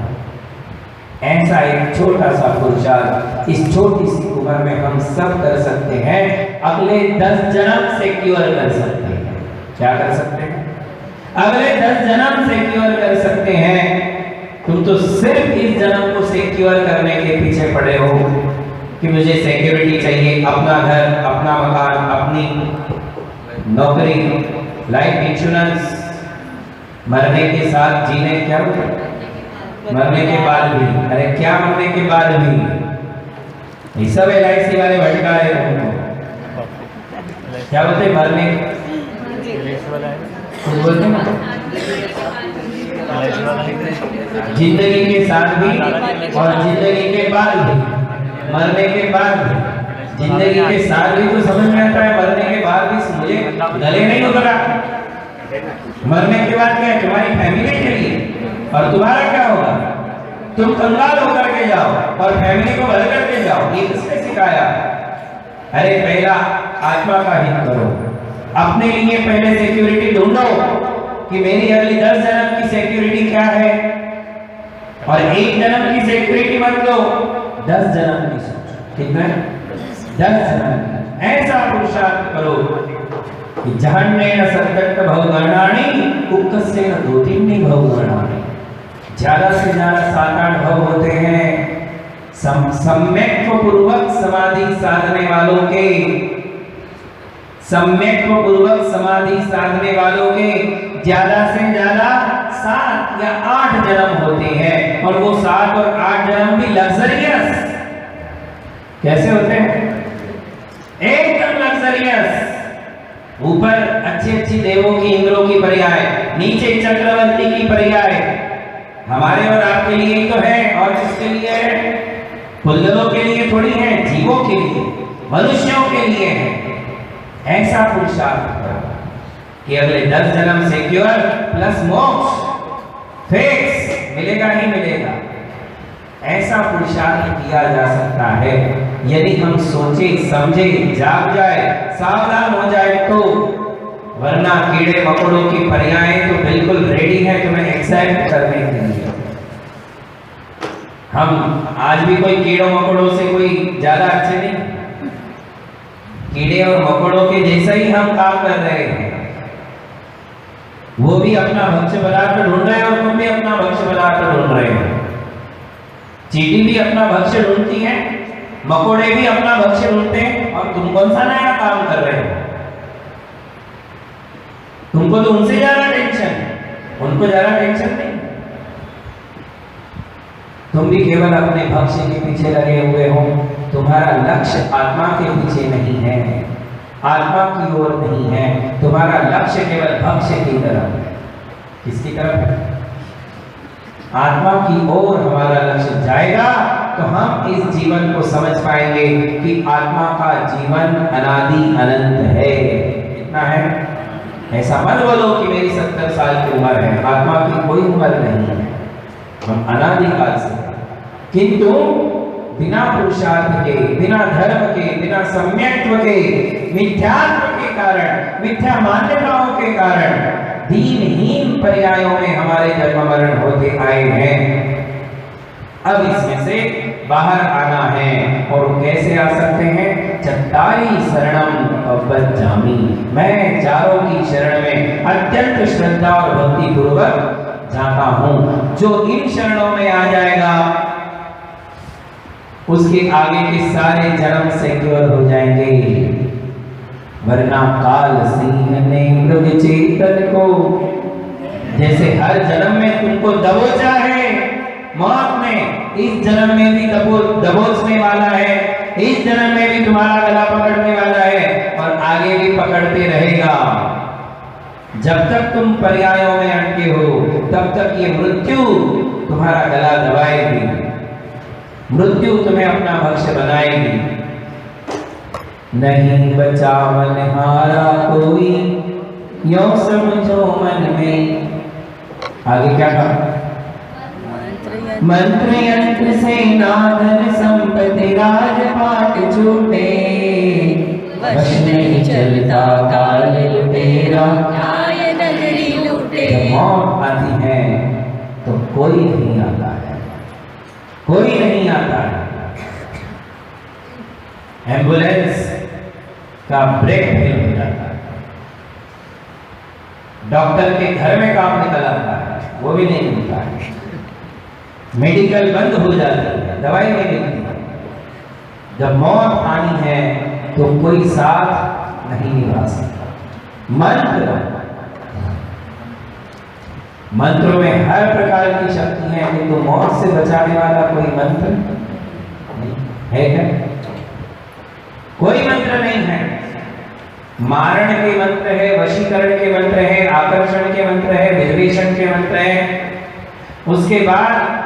ऐसा एक छोटा सा पुरुषार्थ इस छोटी सी उम्र में हम सब कर सकते हैं। अगले 10 जन्म सिक्योर कर सकते हैं। क्या कर सकते हैं? अगले 10 जन्म सिक्योर कर सकते हैं। तुम तो सिर्फ इस जन्म को सिक्योर करने के पीछे पड़े हो कि मुझे सिक्योरिटी चाहिए, अपना घर, अपना मकान, अपनी नौकरी, लाइफ इंश्योरेंस, मरने के साथ जीने, क्या मरने के बाद भी, अरे क्या मरने के बाद भी, ये सब LIC वाले भटका रहे हैं। क्या बोलते मरने बोलते ना, जिंदगी के साथ भी और जिंदगी के बाद भी, मरने के बाद भी। जिंदगी के साथ भी तो समझ में आता है, मरने के बाद भी मुझे गले नहीं उतरा। मरने के बाद क्या, तुम्हारी फैमिली के लिए, और तुम्हारा क्या होगा? तुम कंगाल होकर के जाओ और फैमिली को भर करके जाओ। ये किसने सिखाया? अरे पहला आत्मा का हित करो, अपने लिए पहले सिक्योरिटी ढूंढो कि मेरी अगली 10 जन्म की सिक्योरिटी क्या है, और एक जन्म की सिक्योरिटी मत लो, 10 जन्म की सोचो। कितना? 10 जन्म। ऐसा पुरुषार्थ करो कि जहन्नेन सद्दत्त भवगणानि कुक्कस्येन दोतिन्नि भवगणानि। ज्यादा से ज्यादा 7-8 भव होते हैं। सम्यक्त्व पूर्वक समाधि साधने वालों के, सम्यक्त्व पूर्वक समाधि साधने वालों के ज्यादा से ज्यादा 7 या 8 जन्म होते हैं, और वो 7 और 8 जन्म भी लग्जरियस। कैसे होते हैं? एकदम लग्जरियस। ऊपर अच्छी देवों की, इंद्रों की पर्याय, नीचे चक्रवर्ती की पर्याय। हमारे और आपके लिए तो है, और किसके लिए है? पुल्लों के लिए थोड़ी है, जीवों के लिए, मनुष्यों के लिए है। ऐसा पुरुषार्थ करो कि अगले 10 जन्म सिक्योर प्लस मोक्ष फिक्स मिलेगा ही मिलेगा। ऐसा पुरुषार्थ किया जा सकता है यदि हम सोचे, समझे, जाग जाए, सावधान हो जाए तो। वरना कीड़े मकोड़ों की पर्यायें तो बिल्कुल रेडी है तुम्हें एक्सेप्ट करने के लिए। हम आज भी कोई कीड़ों मकोड़ों से कोई ज्यादा अच्छे नहीं, कीड़े और मकोड़ों के जैसा ही हम काम कर रहे हैं। वो भी अपना भक्ष्य पदार्थ ढूंढ रहे हैं और तुम भी अपना भक्ष्य पदार्थ ढूंढ रहे हो। चींटी भी अपना भक्ष्य ढूंढती है, मकोड़े भी अपना भक्ष्य ढूंढते हैं, और तुम कौन सा नया काम कर रहे हो? तुमको तो उनसे ज्यादा टेंशन है, उनको ज्यादा टेंशन नहीं। तुम भी केवल अपने भक्ष्य के पीछे लगे हुए हो। तुम्हारा लक्ष्य आत्मा के पीछे नहीं है, आत्मा की ओर नहीं है। तुम्हारा लक्ष्य केवल भक्ष्य की तरफ है। किसकी तरफ है? आत्मा की ओर हमारा लक्ष्य जाएगा तो हम इस जीवन को समझ पाएंगे कि आत्मा का जीवन अनादि अनंत है। कितना है? ऐसा मत बोलो कि मेरी 70 साल की उम्र है। आत्मा की कोई उम्र नहीं है, हम अनादिकाल से। किंतु बिना पुरुषार्थ के, बिना धर्म के, बिना सम्यक्त्व के, मिथ्यात्व के कारण, मिथ्या मान्यताओं के कारण दीनहीन पर्यायों में हमारे जन्म मरण होते आए हैं। अब इसमें से बाहर आना है, और कैसे आ सकते हैं? चत्तारी शरणम अवज्जामि, मैं चारों की शरण में अत्यंत श्रद्धा और भक्ति पूर्वक जाता हूं। जो इन शरणों में आ जाएगा उसके आगे के सारे जन्म सिक्योर हो जाएंगे। वरना काल सिंह ने मृग चेतन को जैसे हर जन्म में तुमको दबोचा है, मौत ने इस जन्म में भी दबोचने वाला है, इस जन्म में भी तुम्हारा गला पकड़ने वाला है, और आगे भी पकड़ते रहेगा। जब तक तुम पर्यायों में अटके हो तब तक ये मृत्यु तुम्हारा गला दबाएगी, मृत्यु तुम्हें अपना भक्ष्य बनाएगी। नहीं बचा मनहारा कोई, यो समझो मन में। आगे क्या कहा? मंत्र यंत्र से नाधन संपत्ति राजपाट छूटे, वश नहीं चलता काल लुटेरा, न्याय नगरी लूटे। जब मौत आती है तो कोई नहीं आता है, कोई नहीं आता है। एम्बुलेंस का ब्रेक फेल हो जाता है, डॉक्टर के घर में काम निकल आता है, वो भी नहीं मिलता है, मेडिकल बंद हो जाती है, दवाई नहीं मिलती। जब मौत आनी है तो कोई साथ नहीं निभा सकता। मंत्रों में हर प्रकार की शक्ति है, किंतु मौत से बचाने वाला कोई मंत्र नहीं है क्या? कोई मंत्र नहीं है। मारण के मंत्र है, वशीकरण के मंत्र है, आकर्षण के मंत्र है, विद्वेषण के मंत्र है, उसके बाद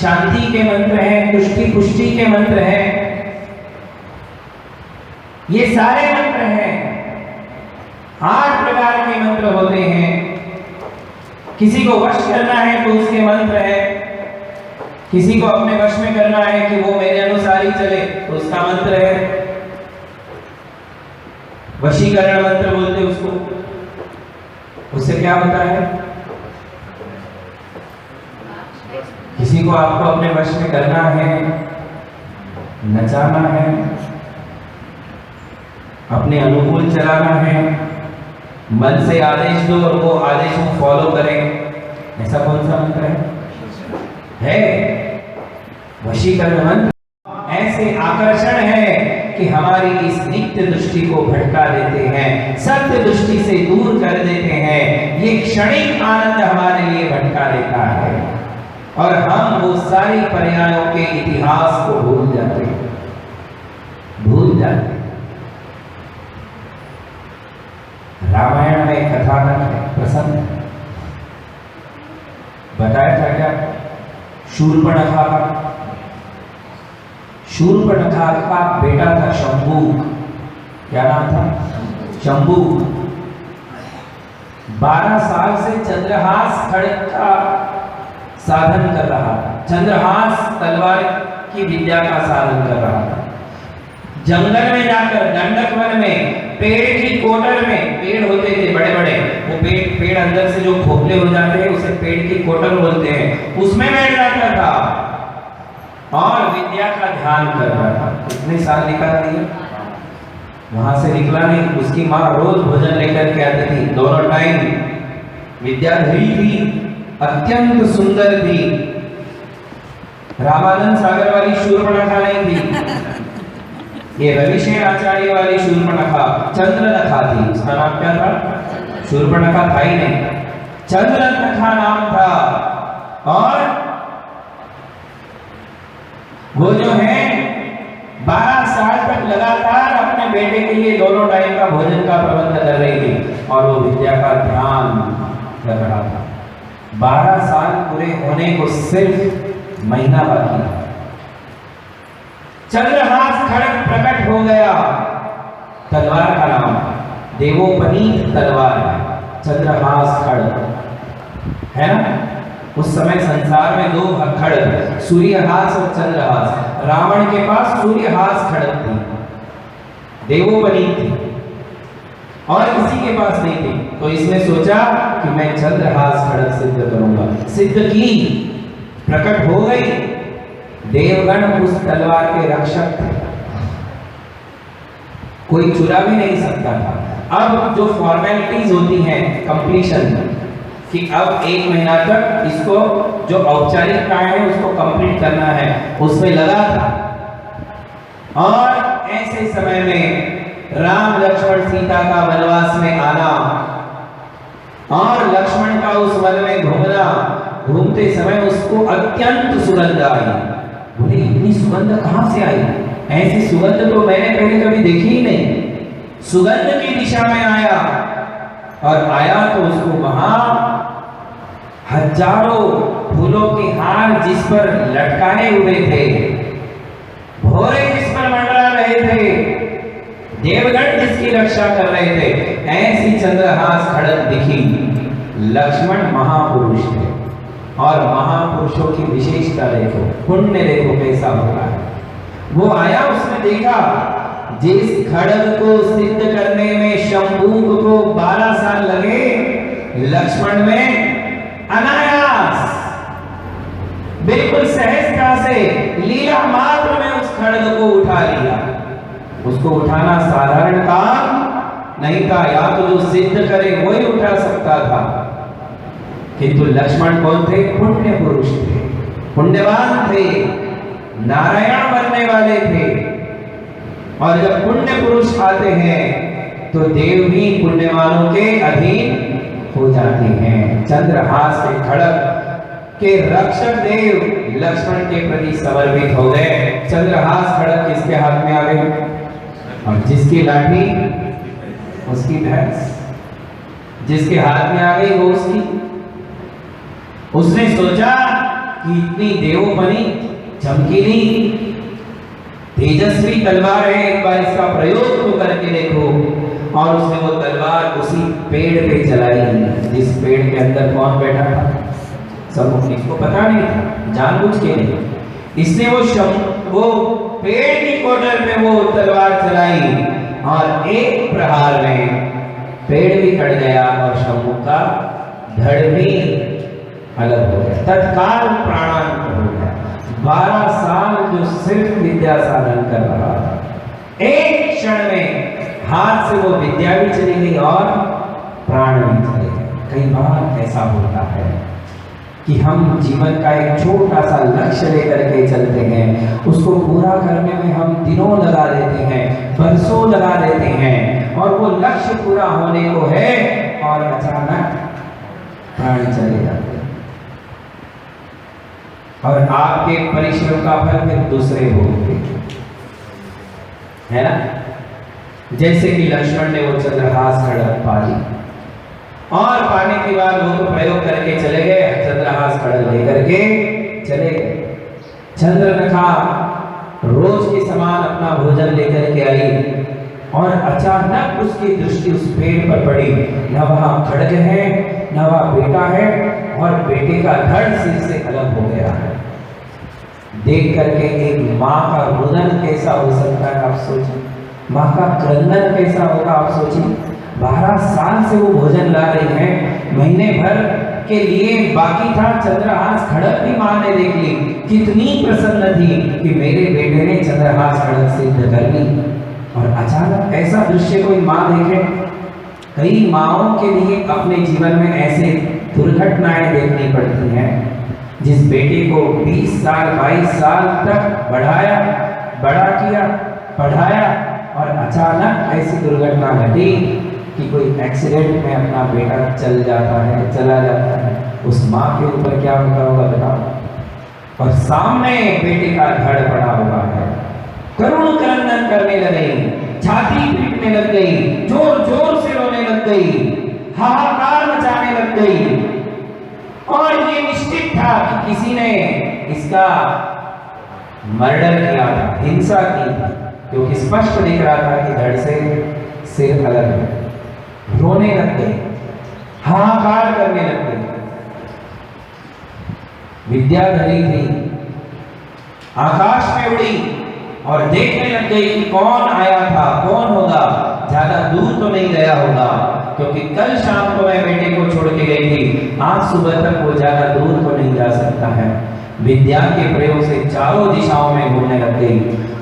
शांति के मंत्र है, तुष्टि पुष्टि के मंत्र है। ये सारे मंत्र हैं। 8 प्रकार के मंत्र होते हैं। किसी को वश करना है तो उसके मंत्र है, किसी को अपने वश में करना है कि वो मेरे अनुसार ही चले तो उसका मंत्र है। वशीकरण मंत्र बोलते उसको। उससे क्या होता है? किसी को आपको अपने वश में करना है, नचाना है, अपने अनुकूल चलाना है, मन से आदेश दो और वो आदेश को फॉलो करें। ऐसा कौन सा मंत्र है? वशीकरण मंत्र ऐसे आकर्षण है कि हमारी इस नित्य दृष्टि को भटका देते हैं, सत्य दृष्टि से दूर कर देते हैं। ये क्षणिक आनंद हमारे लिए भटका देता है और हम वो सारी पर्यायों के इतिहास को भूल जाते हैं, भूल जाते हैं। रामायण में कथानक है, प्रसंग है, बताया था क्या? शूर्पणखा का बेटा था शंभूक। क्या नाम था? शंभूक। 12 साल से चंद्रहास खड्ग का साधन कर रहा था, चंद्रहास तलवार की विद्या का साधन कर रहा था। जंगल में जाकर दंडक वन में पेड़ की कोटर में, पेड़ होते थे बड़े बड़े, वो पेड़ अंदर से जो खोखले हो जाते हैं उसे पेड़ की कोटर बोलते हैं, उसमें बैठ जाता था और विद्या का ध्यान करता था। कितने साल निकाल दिए? वहां से निकला नहीं। उसकी माँ रोज भोजन लेकर के आती थी, दोनों टाइम। विद्याधरी थी, अत्यंत सुंदर थी। रामानंद सागर वाली शूर्पणखा नहीं थी। ये रविशेर आचार्य वाली शूर्पणखा चंद्रनखा थी। उसका नाम क्या था? शूर्पणखा था ही नहीं, चंद्रनखा नाम था। और वो जो है 12 साल तक लगातार अपने बेटे के लिए दोनों टाइम का भोजन का प्रबंध कर रही थी और वो विद्या का ध्यान रख रहा था। 12 साल पूरे होने को सिर्फ महीना बाकी था। चंद्रहास खड्ग प्रकट हो गया। तलवार का नाम देवोपनीत तलवार है, चंद्रहास खड्ग है ना। उस समय संसार में 2 खड्ग, सूर्यहास और चंद्रहास। रावण के पास सूर्यहास खड्ग थी, देवोपनीत थी, और किसी के पास नहीं थी। तो इसने सोचा कि मैं चंद्रहास खड्ग सिद्ध करूंगा। सिद्ध की, प्रकट हो गई। देवगण उस तलवार के रक्षक थे, कोई चुरा भी नहीं सकता था। अब जो फॉर्मेलिटीज होती हैं कंप्लीशन, कि अब 1 महीना तक इसको जो औपचारिकताएं हैं उसको कंप्लीट करना है, उसमें लगा था। और ऐसे समय में राम लक्ष्मण सीता का वनवास में आना और लक्ष्मण का उस वन में घूमना, घूमते समय उसको अत्यंत सुगंध आई। बोले इतनी सुगंध कहां से आई? ऐसी सुगंध तो मैंने पहले कभी देखी ही नहीं। सुगंध की दिशा में आया और आया तो उसको वहां हजारों फूलों के हार जिस पर लटकाए हुए थे, भोरे जिस पर मंडरा रहे थे, देवगण जिसकी रक्षा कर रहे थे, ऐसी चंद्रहास खड्ग दिखी। लक्ष्मण महापुरुष थे और महापुरुषों की विशेषता देखो, पुण्य देखो कैसा होता है। वो आया, उसने देखा जिस खड्ग को सिद्ध करने में शंभूक को 12 साल लगे, लक्ष्मण में अनायास बिल्कुल सहजता से लीला मात्र में उस खड्ग को उठा लिया। उसको उठाना साधारण काम नहीं था, या तो जो सिद्ध करे वही उठा सकता था। किंतु लक्ष्मण कौन थे? पुण्य पुरुष थे, पुण्यवान थे, नारायण बनने वाले थे। और जब पुण्य पुरुष आते हैं तो देव भी पुण्यवानों के अधीन हो जाते हैं। चंद्रहास के खड्ग के रक्षक देव लक्ष्मण के प्रति समर्पित हो गए। चंद्रहास खड्ग किसके हाथ में आ गए? और जिसकी लाठी उसकी भैंस, जिसके हाथ में आ गई वो उसकी। उसने सोचा कि इतनी देवोपनी, चमकीली, तेजस्वी तलवार है, एक बार इसका प्रयोग तो करके देखो। और उसने वो तलवार उसी पेड़ पे चलाई जिस पेड़ के अंदर कौन बैठा था? सब इसको पता नहीं था, जानबूझ के नहीं। इसने वो पेड़ की कोडर पे वो तलवार चलाई और एक प्रहार में पेड़ भी कट गया और शंभू का धड़ भी अलग हो गया, तत्काल प्राणांत हो गया। 12 साल जो सिर्फ विद्या साधन कर रहा था, एक क्षण में हाथ से वो विद्या भी चली गई और प्राण भी चले गए। कई बार ऐसा होता है कि हम जीवन का एक छोटा सा लक्ष्य लेकर के चलते हैं, उसको पूरा करने में हम दिनों लगा देते हैं, बरसों लगा देते हैं, और वो लक्ष्य पूरा होने को है और अचानक प्राण चले जाते हैं। और आपके परिश्रम का फल फिर दूसरे होंगे, है ना। जैसे कि लक्ष्मण ने वो चंद्रहास खड्ग पा ली और पाने के बाद वो तो प्रयोग करके चले गए, चंद्रहास खड्ग लेकर के चले गए। चंद्रनखा रोज के समान अपना भोजन लेकर के आई और अचानक उसकी दृष्टि उस पेड़ पर पड़ी। न वहां खड्ग है, न वहां बेटा है, और बेटे का धड़ सिर से अलग हो गया है। देख करके एक माँ का रुदन कैसा हो सकता है आप सोचिए, माँ का क्रंदन कैसा होगा आप सोचिए। 12 साल से वो भोजन ला रही है, महीने भर के लिए बाकी था। चंद्रहास खड्ग भी माँ ने देख ली, कितनी प्रसन्न थी कि मेरे बेटे ने चंद्रहास खड्ग सिद्ध कर ली। और अचानक ऐसा दृश्य कोई माँ देखे। कई माँओं के लिए अपने जीवन में ऐसे दुर्घटनाएं देखनी पड़ती हैं। जिस बेटे को 20 साल 22 साल तक बड़ा किया, पढ़ाया, और अचानक ऐसी दुर्घटना घटी कि कोई एक्सीडेंट में अपना बेटा चला जाता है, उस माँ के ऊपर क्या होता होगा बताओ। और सामने बेटे का धड़ पड़ा हुआ है, करुण क्रंदन करने लगी, छाती पीटने लग गई, जोर जोर से रोने लग गई, हाहाकार मचाने लग गई। और ये निश्चित था कि किसी ने इसका मर्डर किया था, हिंसा की थी, क्योंकि स्पष्ट दिख रहा था कि धड़ से सिर अलग है। रोने लग गई, हाहाकार करने लग गई। विद्याधरी थी, आकाश में उड़ी और देखने लग गई कि कौन आया था, कौन होगा। ज्यादा दूर तो नहीं गया होगा, क्योंकि कल शाम को मैं बेटे को छोड़ के गई थी, आज सुबह तक वो ज्यादा दूर तो नहीं जा सकता है। विद्या के प्रयोग से चारों दिशाओं में घूमने लग गई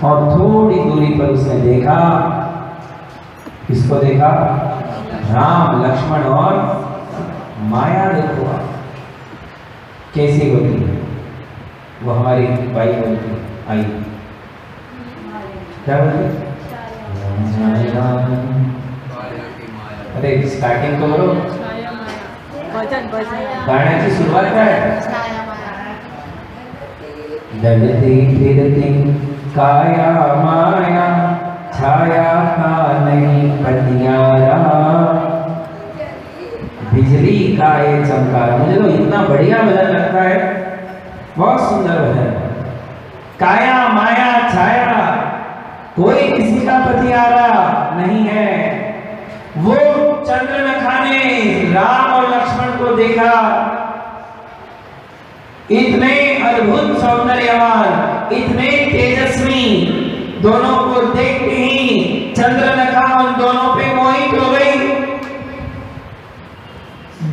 और थोड़ी दूरी पर उसने देखा, किसको देखा? राम, लक्ष्मण और माया। देखो कैसी होती है वो, हमारी बाई बोलती आई, क्या बोलती? अरे स्टार्टिंग तो करो, गाण्याची सुरुवात काय? दलती फिरती काया माया, छाया का नहीं पतियारा, बिजली का ये चमकारा। मुझे तो इतना बढ़िया भजन लगता है, बहुत सुंदर भजन। काया माया छाया, कोई किसी का पतियारा नहीं है। वो चंद्रनखा ने राम और लक्ष्मण को देखा, इतने अद्भुत सौंदर्यवान, इतने तेजस्वी, दोनों को देखते ही चंद्रनखा उन दोनों पे मोहित हो गई।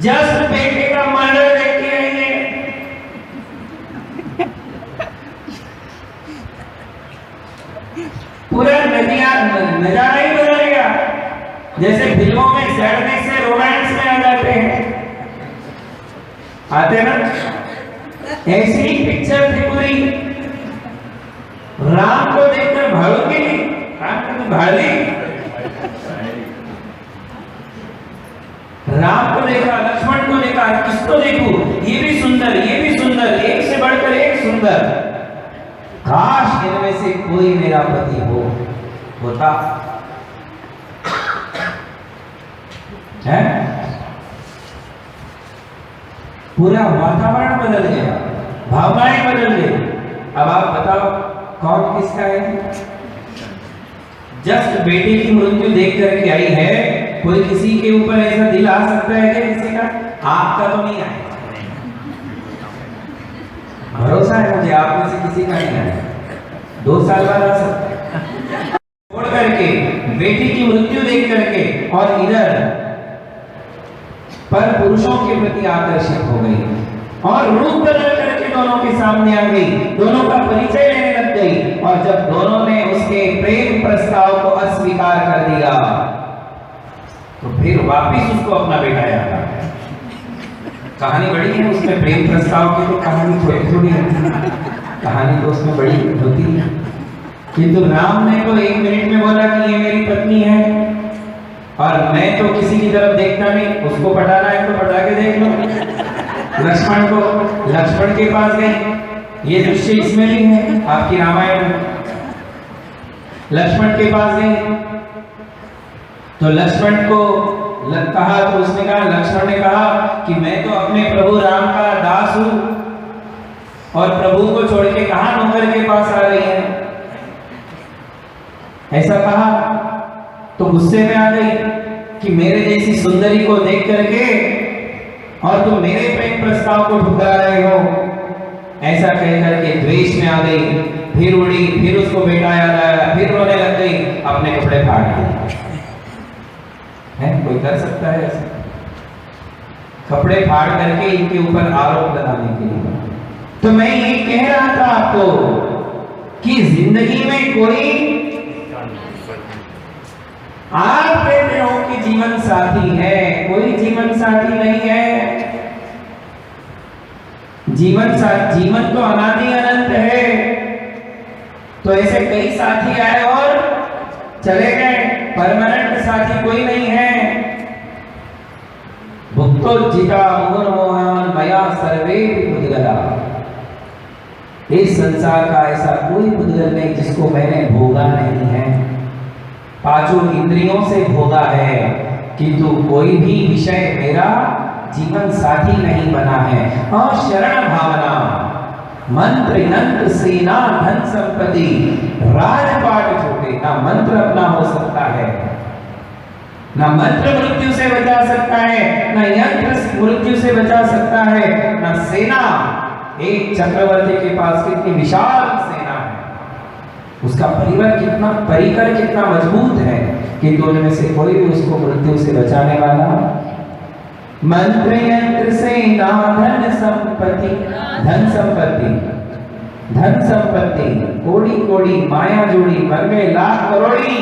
जस्ट बेटे का मर्डर देख के आई है। पूरा नजारा ही बदल गया, जैसे फिल्मों में सैडनेस से रोमांस में आ जाते हैं, आते ना, ऐसी ही पिक्चर थी पूरी। राम को देखकर भागोगे नहीं, भागी। राम को देखा, लक्ष्मण को देखा, किसको देखूं? ये भी सुंदर, ये भी सुंदर, एक से बढ़कर एक सुंदर। काश इनमें से कोई मेरा पति होता है। पूरा वातावरण बदल गया, भावनाएं बदल गई। अब आप बताओ कौन किसका है? जस्ट बेटे की मृत्यु देख करके आई है, कोई किसी के ऊपर ऐसा दिल आ सकता है क्या किसी का? आपका तो नहीं आया, भरोसा है मुझे, आप में से किसी का नहीं आया। 2 साल बाद आ सकता है। छोड़ करके, बेटी की मृत्यु देख करके, और इधर पर पुरुषों के प्रति आकर्षित हो गई और रूप बदल करके दोनों के सामने आ गई, दोनों का परिचय लेने लग गई। और जब दोनों ने उसके प्रेम प्रस्ताव को अस्वीकार कर दिया, तो फिर वापिस उसको अपना बेटा याद आ गया। कहानी बड़ी है उसमें, प्रेम प्रस्ताव की तो कहानी थोड़ी है, कहानी तो उसमें बड़ी होती है। किंतु राम ने तो 1 मिनट में बोला कि ये मेरी पत्नी है, और मैं तो किसी की तरफ देखता नहीं, उसको पटाना है तो पटा के देख लो। लक्ष्मण के पास गई, ये दृश्य इसमें भी है आपकी रामायण में। लक्ष्मण के पास गई तो लक्ष्मण को कहा, तो उसने कहा, लक्ष्मण ने कहा कि मैं तो अपने प्रभु राम का दास हूं, और प्रभु को छोड़ के कहां नौकर के पास आ रही है, ऐसा कहा। तो गुस्से में आ गई कि मेरे जैसी सुंदरी को देख करके और तुम मेरे प्रेम प्रस्ताव को ठुकरा रहे हो, ऐसा कह करके द्वेष में आ गई। फिर उड़ी, फिर उसको बेटा याद आया, फिर रोने लग गई, अपने कपड़े फाड़ दिए। है कोई कर सकता है ऐसा? कपड़े फाड़ करके इनके ऊपर आरोप लगाने के लिए। तो मैं ये कह रहा था आपको कि जिंदगी में कोई आप कहते हो कि जीवन साथी है, कोई जीवन साथी नहीं है। जीवन तो अनादि अनंत है। तो ऐसे कई साथी आए और चले गए, परमानेंट साथी कोई नहीं है। भुक्तोज्जिता मुहुर्मोहान मया सर्वे पुद्गला। इस संसार का ऐसा कोई पुद्गल नहीं जिसको मैंने भोगा नहीं है। पांचों इंद्रियों से भोगा है, किंतु कोई भी विषय मेरा जीवन साथी नहीं बना है। अशरण भावना, मंत्र यंत्र सेना धन संपत्ति राजपाट छूटे। ना मंत्र अपना हो सकता है, ना मंत्र मृत्यु से बचा सकता है, ना यंत्र मृत्यु से बचा सकता है, ना सेना। एक चक्रवर्ती के पास कितनी विशाल सेना है, उसका परिकर कितना मजबूत है, कि दोनों में से कोई भी उसको मृत्यु से बचाने वाला। मंत्र यंत्र सेना धन संपत्ति, धन संपत्ति कोड़ी कोड़ी माया जोड़ी बन गए लाख करोड़ी।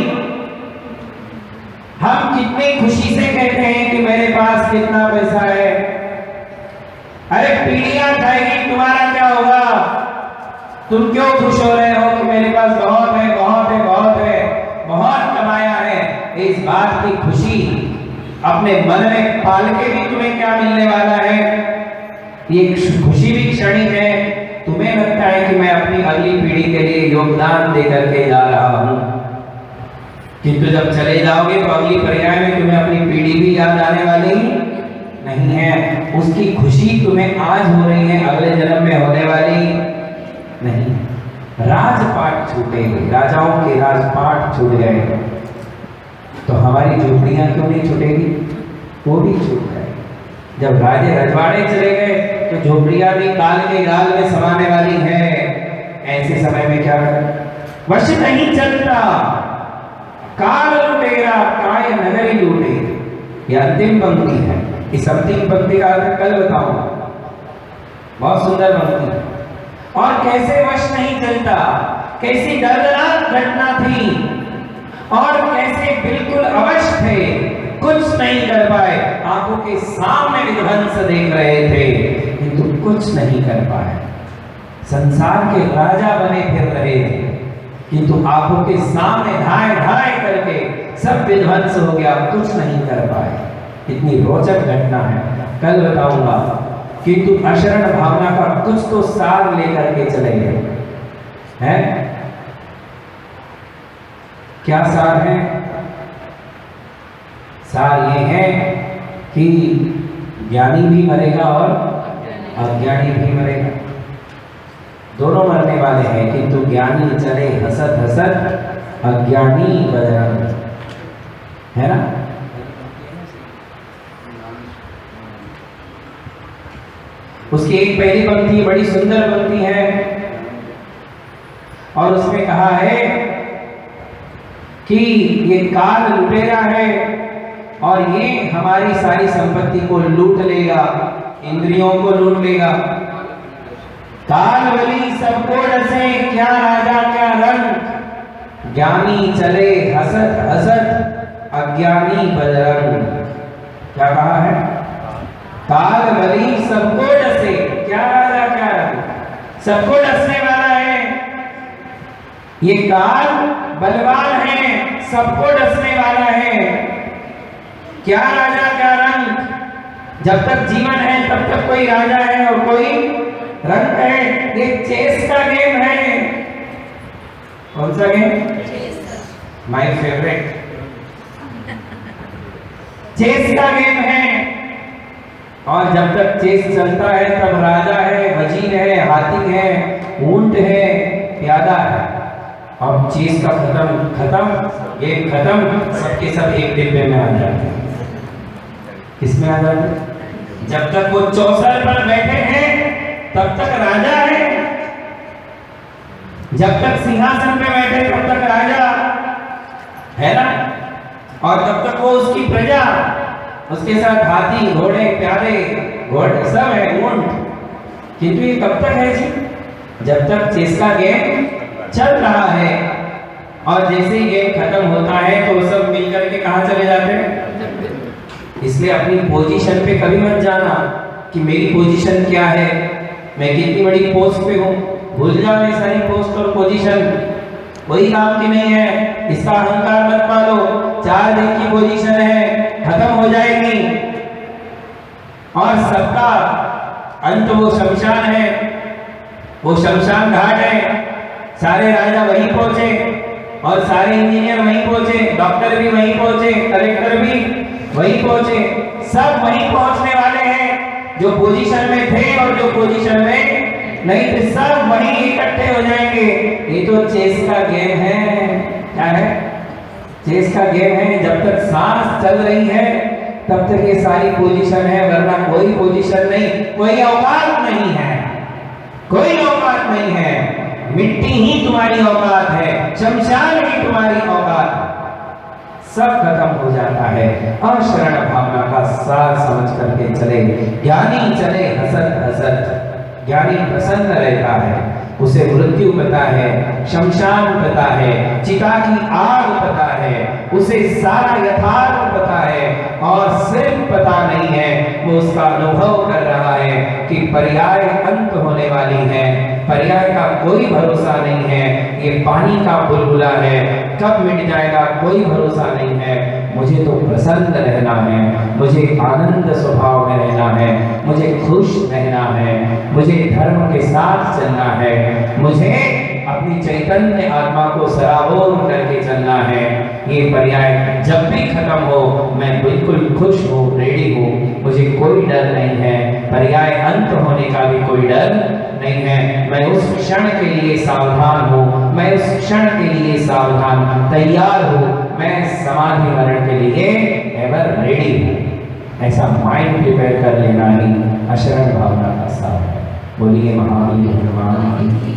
हम कितनी खुशी से कहते हैं कि मेरे पास कितना पैसा है। अरे पीढ़ियां खाएगी, तुम्हारा क्या होगा? तुम क्यों खुश हो रहे हो कि मेरे पास बहुत है, बहुत है, बहुत है, बहुत कमाया है? इस बात की खुशी अपने मन में पाल के भी तुम्हें क्या मिलने वाला है? ये खुशी भी क्षणिक है। तुम्हें लगता है कि मैं अपनी अगली पीढ़ी के लिए योगदान दे करके जा रहा हूं, किंतु जब चले जाओगे तो अगली पर्याय में तुम्हें अपनी पीढ़ी भी याद आने वाली नहीं है। उसकी खुशी तुम्हें आज हो रही है, अगले जन्म में होने वाली नहीं। राजपाट छूटे, राजाओं के राजपाट छूट गए, तो हमारी झोपड़ियां क्यों नहीं छूटेगी? वो भी छूट गए। जब राजे रजवाड़े चले गए तो झोपड़ियां भी काल के गाल में समाने वाली है। ऐसे समय में क्या करें? वश नहीं चलता, काल लुटेरा काय नगरी लूटे। यह अंतिम पंक्ति है। इस अंतिम पंक्ति का अर्थ कल बताऊंगा, बहुत सुंदर पंक्ति है। और कैसे वश नहीं चलता, कैसी दर्दनाक घटना थी, और कैसे बिल्कुल अवश्य थे, कुछ नहीं कर पाए। आंखों के सामने विध्वंस देख रहे थे, किंतु कुछ नहीं कर पाए। संसार के राजा बने फिर रहे थे, किंतु आंखों के सामने ढाई ढाई करके सब विध्वंस हो गया, कुछ नहीं कर पाए। इतनी रोचक घटना है, कल बताऊंगा। किंतु अशरण भावना का कुछ तो सार लेकर के चले गए हैं। क्या सार है? सार ये है कि ज्ञानी भी मरेगा और अज्ञानी भी मरेगा, दोनों मरने वाले हैं। किंतु ज्ञानी चले हसत हसत, अज्ञानी बदरंग, है ना? उसकी एक पहली पंक्ति बड़ी सुंदर पंक्ति है, और उसमें कहा है कि ये काल लुटेरा है और ये हमारी सारी संपत्ति को लूट लेगा, इंद्रियों को लूट लेगा। काल बली सबको डसे, क्या राजा क्या रंग, ज्ञानी चले हसत हसत, अज्ञानी बदरंग। क्या कहा है? काल बली सबको डसे, क्या राजा क्या रंग, सबको डसने वाला है। ये काल बलवान है, सबको डसने वाला है। क्या राजा क्या रंग। जब तक जीवन है तब तक कोई राजा है और कोई रंग है। ये चेस का गेम है। कौन सा गेम? My favourite. चेस का गेम है, और जब तक चेस चलता है तब राजा है, वजीर है, हाथी है, ऊंट है, प्यादा है। और चीज का खत्म, गेम खत्म, सबके सब एक डिब्बे में आ जाते हैं। किसमें आ जाते हैं? जब तक वो चौसर पर बैठे हैं तब तक राजा है, जब तक सिंहासन पे बैठे तब तक राजा है ना, और तब तक वो उसकी प्रजा, उसके साथ हाथी घोड़े प्यादे घोड़े सब है, ऊंट। किंतु ये कब तक है जी? जब तक चेस का गेम चल रहा है। और जैसे ही गेम खत्म होता है तो वो सब मिलकर के कहाँ चले जाते हैं। इसलिए अपनी पोजीशन पे कभी मत जाना कि मेरी पोजीशन क्या है, मैं कितनी बड़ी पोस्ट पे हूँ। भूल जाओ ये सारी पोस्ट और पोजीशन, वही काम की नहीं है। इसका अहंकार मत पालो। 4 दिन की पोजीशन है, खत्म हो जाएगी और सबका अंत वो शमशान है, वो शमशान घाट है। सारे राजा वहीं पहुंचे और सारे इंजीनियर वहीं पहुंचे, डॉक्टर भी वहीं पहुंचे, कलेक्टर भी वहीं पहुंचे। सब वहीं पहुंचने वाले हैं, जो पोजीशन में थे और जो पोजीशन में नहीं थे, सब वहीं इकट्ठे हो जाएंगे। ये तो चेस का गेम है। क्या है? चेस का गेम है। जब तक सांस चल रही है तब तक ये सारी पोजीशन है, वरना कोई पोजीशन नहीं, कोई औकात नहीं है, कोई औकात नहीं है। मिट्टी ही तुम्हारी औकात है, शमशान ही तुम्हारी औकात है। सब खत्म हो जाता है। और शरण भावना का सार समझ करके चले। ज्ञानी चले हसत हसत, ज्ञानी प्रसन्न रहता है। उसे मृत्यु पता है, शमशान पता है, चिता की आग पता है, उसे सारा यथार्थ पता है। और सिर्फ पता नहीं है, वो उसका अनुभव कर रहा है कि पर्याय अंत होने वाली है, पर्याय का कोई भरोसा नहीं है। ये पानी का बुलबुला है, कब मिट जाएगा कोई भरोसा नहीं है। मुझे तो प्रसन्न रहना है, मुझे आनंद स्वभाव में रहना है, मुझे खुश रहना है, मुझे धर्म के साथ चलना है, मुझे अपनी चैतन्य आत्मा को सराबोर करके चलना है। ये पर्याय जब भी खत्म हो मैं बिल्कुल खुश हूँ, रेडी हूँ, मुझे कोई डर नहीं है। पर्याय अंत होने का भी कोई डर नहीं है। मैं उस क्षण के लिए सावधान हूँ, मैं उस क्षण के लिए सावधान तैयार हूँ, मैं समाधि मरण के लिए एवर रेडी हूँ। ऐसा माइंड प्रिपेयर कर लेना ही अशरण भावना का सार है। बोलिए महावीर भगवान की